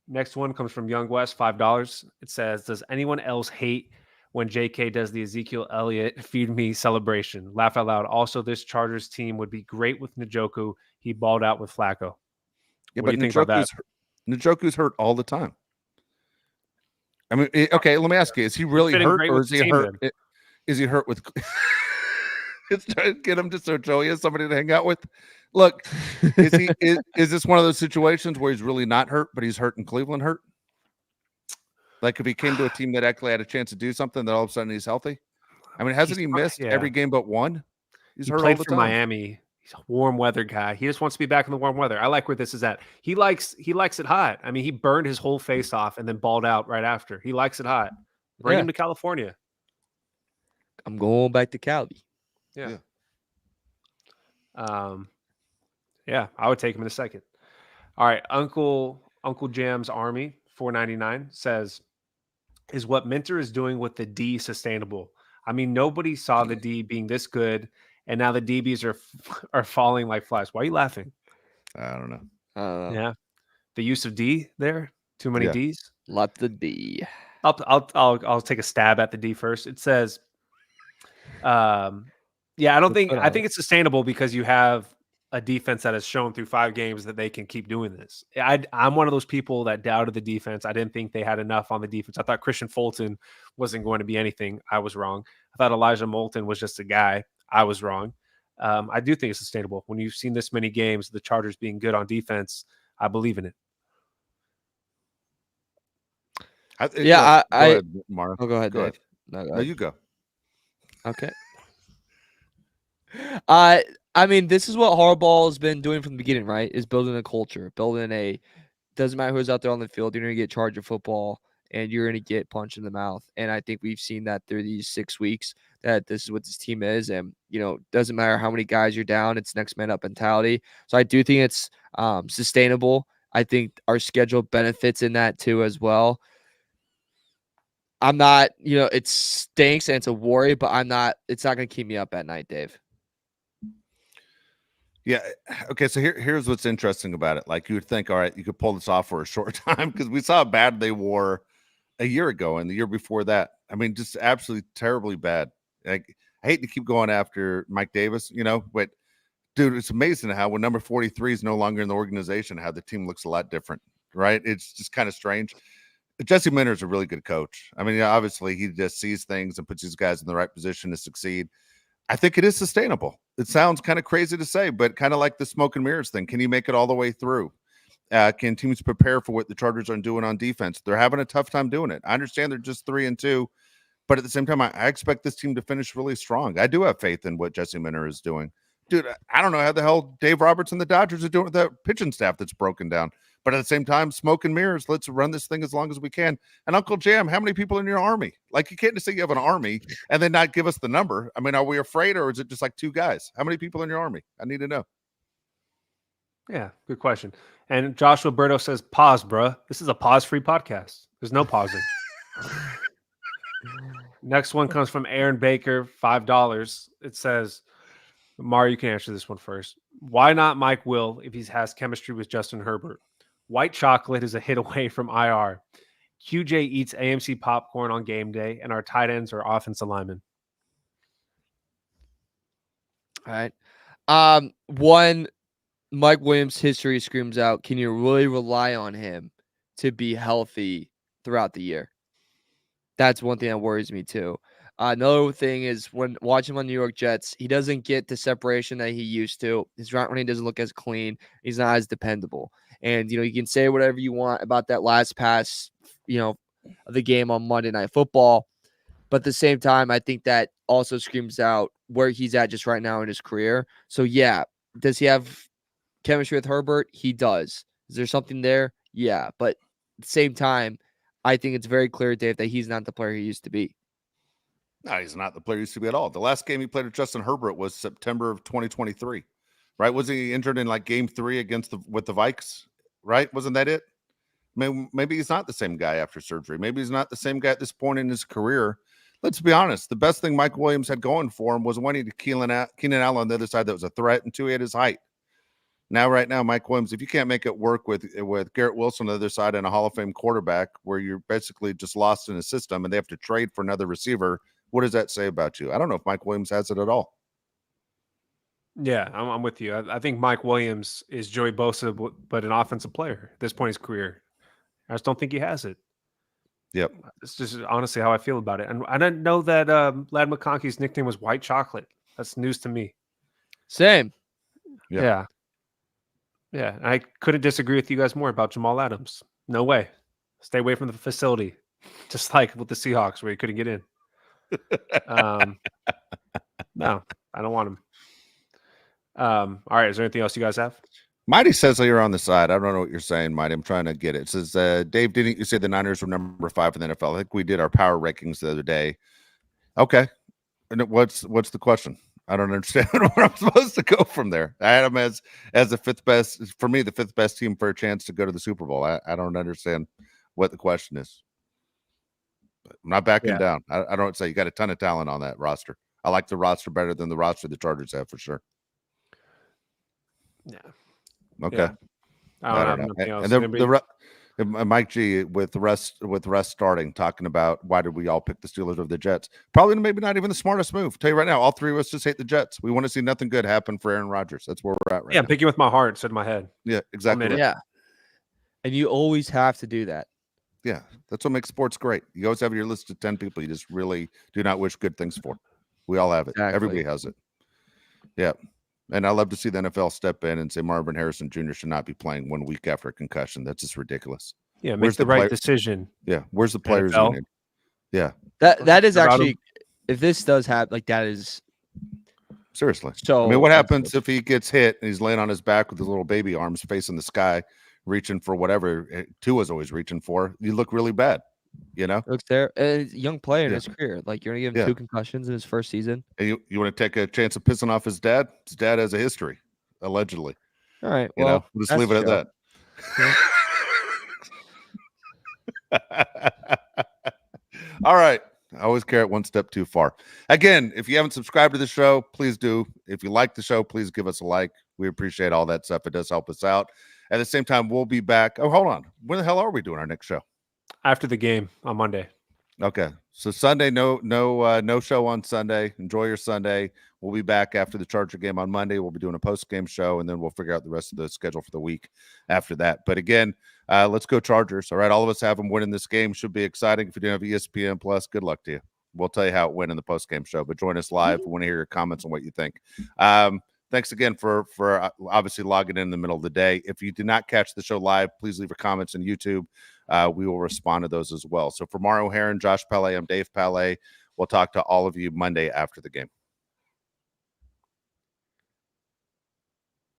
Next one comes from Young West, $5. It says, does anyone else hate when JK does the Ezekiel Elliott feed me celebration? Laugh out loud. Also, this Chargers team would be great with Njoku. He balled out with Flacco. Yeah, what do you think about that? Njoku's hurt all the time. I mean, okay, let me ask you: is he really hurt, or is he hurt? Is he hurt with? It's trying to get him to so Joey has somebody to hang out with. Look, is this one of those situations where he's really not hurt, but he's hurt in Cleveland hurt? Like if he came to a team that actually had a chance to do something, that all of a sudden he's healthy. I mean, hasn't he missed every game but one? He's hurt all the time. Miami. He's a warm weather guy. He just wants to be back in the warm weather. I like where this is at. He likes it hot. I mean, he burned his whole face off and then balled out right after. He likes it hot. Bring him to California. I'm going back to Cali. Yeah. Yeah, I would take him in a second. All right, Uncle Jam's Army, $4.99 says, is what Minter is doing with the D sustainable? I mean, nobody saw the D being this good, and now the DBs are falling like flies. Why are you laughing? I don't know. Yeah, the use of D there. Too many Ds. Lot the D. I'll take a stab at the D first. It says, I think it's sustainable because you have a defense that has shown through 5 games that they can keep doing this. I'm one of those people that doubted the defense. I didn't think they had enough on the defense. I thought Christian Fulton wasn't going to be anything. I was wrong. I thought Elijah Moulton was just a guy. I was wrong. I do think it's sustainable. When you've seen this many games, the Chargers being good on defense, I believe in it. Yeah, go ahead, Mar. Oh, go ahead, Go ahead. Dave. No, go No, ahead. you go. Okay. I mean, this is what Harbaugh has been doing from the beginning, right? Is building a culture, doesn't matter who's out there on the field, you're gonna get charged of football and you're gonna get punched in the mouth. And I think we've seen that through these 6 weeks that this is what this team is. And doesn't matter how many guys you're down, it's next man up mentality. So I do think it's sustainable. I think our schedule benefits in that too as well. I'm not, it stinks and it's a worry, but it's not going to keep me up at night, Dave. Yeah. Okay. So here's what's interesting about it. Like you would think, all right, you could pull this off for a short time because we saw how bad they were a year ago and the year before that. I mean, just absolutely terribly bad. Like, I hate to keep going after Mike Davis, but dude, it's amazing how when number 43 is no longer in the organization, how the team looks a lot different, right? It's just kind of strange. Jesse Minter is a really good coach. I mean, obviously he just sees things and puts these guys in the right position to succeed. I think it is sustainable. It sounds kind of crazy to say, but kind of like the smoke and mirrors thing. Can you make it all the way through? Can teams prepare for what the Chargers are doing on defense? They're having a tough time doing it. I understand they're just 3-2, but at the same time, I expect this team to finish really strong. I do have faith in what Jesse Minter is doing. Dude, I don't know how the hell Dave Roberts and the Dodgers are doing with that pitching staff that's broken down. But at the same time, smoke and mirrors, let's run this thing as long as we can. And Uncle Jam, how many people in your army? Like, you can't just say you have an army and then not give us the number. I mean, are we afraid or is it just like 2 guys? How many people in your army? I need to know. Yeah, good question. And Joshua Berto says, pause, bruh. This is a pause-free podcast. There's no pausing. Next one comes from Aaron Baker, $5. It says, Mar, you can answer this one first. Why not Mike Will if he has chemistry with Justin Herbert? White chocolate is a hit away from IR. QJ eats AMC popcorn on game day, and our tight ends are offensive linemen. All right. One, Mike Williams' history screams out. Can you really rely on him to be healthy throughout the year? That's one thing that worries me too. Another thing is when watching him on New York Jets, he doesn't get the separation that he used to. His route running doesn't look as clean. He's not as dependable. And, you can say whatever you want about that last pass, of the game on Monday Night Football. But at the same time, I think that also screams out where he's at just right now in his career. So, yeah, does he have chemistry with Herbert? He does. Is there something there? Yeah. But at the same time, I think it's very clear, Dave, that he's not the player he used to be. No, he's not the player he used to be at all. The last game he played with Justin Herbert was September of 2023, right? Was he injured in like game 3 with the Vikes, right? Wasn't that it? Maybe he's not the same guy after surgery. Maybe he's not the same guy at this point in his career. Let's be honest. The best thing Mike Williams had going for him was one he to Keenan Allen on the other side that was a threat, and 2, he had his height. Right now, Mike Williams, if you can't make it work with Garrett Wilson on the other side and a Hall of Fame quarterback where you're basically just lost in a system and they have to trade for another receiver, what does that say about you? I don't know if Mike Williams has it at all. Yeah, I'm with you. I think Mike Williams is Joey Bosa, but an offensive player at this point in his career. I just don't think he has it. Yep. It's just honestly how I feel about it. And I didn't know that Lad McConkey's nickname was White Chocolate. That's news to me. Same. Yep. Yeah. I couldn't disagree with you guys more about Jamal Adams. No way. Stay away from the facility. Just like with the Seahawks where he couldn't get in. No, I don't want him. All right. Is there anything else you guys have? Mighty says that you're on the side. I don't know what you're saying, Mighty. I'm trying to get it. It says, Dave, didn't you say the Niners were number 5 in the NFL? I think we did our power rankings the other day. Okay. And what's the question? I don't understand where I'm supposed to go from there. I had them as the 5th best, for me, the 5th best team for a chance to go to the Super Bowl. I don't understand what the question is. But I'm not backing down. I don't say you got a ton of talent on that roster. I like the roster better than the roster the Chargers have for sure. Yeah. Okay. Yeah. I don't know. And then Mike G with Russ starting, talking about why did we all pick the Steelers over the Jets? Probably maybe not even the smartest move. Tell you right now, all 3 of us just hate the Jets. We want to see nothing good happen for Aaron Rodgers. That's where we're at right now. I'm picking with my heart instead of my head. Yeah, exactly. Right. Yeah. And you always have to do that. Yeah, that's what makes sports great. You always have your list of 10 people you just really do not wish good things for. We all have it. Exactly. Everybody has it. Yeah. And I love to see the NFL step in and say Marvin Harrison Jr. should not be playing 1 week after a concussion. That's just ridiculous. Yeah, Where's make the the right player- decision. Yeah, where's the players NFL? union? Yeah, That is About actually, him. if this does happen, like that is seriously. so. I mean, what happens unfortunate. if he gets hit and he's laying on his back with his little baby arms facing the sky, reaching for whatever Tua's always reaching for? You look really bad, you know? Looks there, he's a young player in Yeah. his career. Like you're gonna give him Yeah. 2 concussions in his first season. And you want to take a chance of pissing off his dad? His dad has a history, allegedly. All right, You well, know, we'll just that's leave it at Joe. that. All right. I always carry it one step too far. Again, if you haven't subscribed to the show, please do. If you like the show, please give us a like. We appreciate all that stuff. It does help us out. At the same time, we'll be back. Oh, hold on. When the hell are we doing our next show? After the game on Monday. Okay. So Sunday, no show on Sunday. Enjoy your Sunday. We'll be back after the Charger game on Monday. We'll be doing a post-game show, and then we'll figure out the rest of the schedule for the week after that. But again, let's go Chargers. All right. All of us have them winning this game. Should be exciting. If you didn't have ESPN Plus, good luck to you. We'll tell you how it went in the post-game show, but join us live. We want to hear your comments on what you think. Thanks again for obviously logging in the middle of the day. If you did not catch the show live, please leave your comments on YouTube. We will respond to those as well. So for Mario Heron, Josh Pele, I'm Dave Pele. We'll talk to all of you Monday after the game.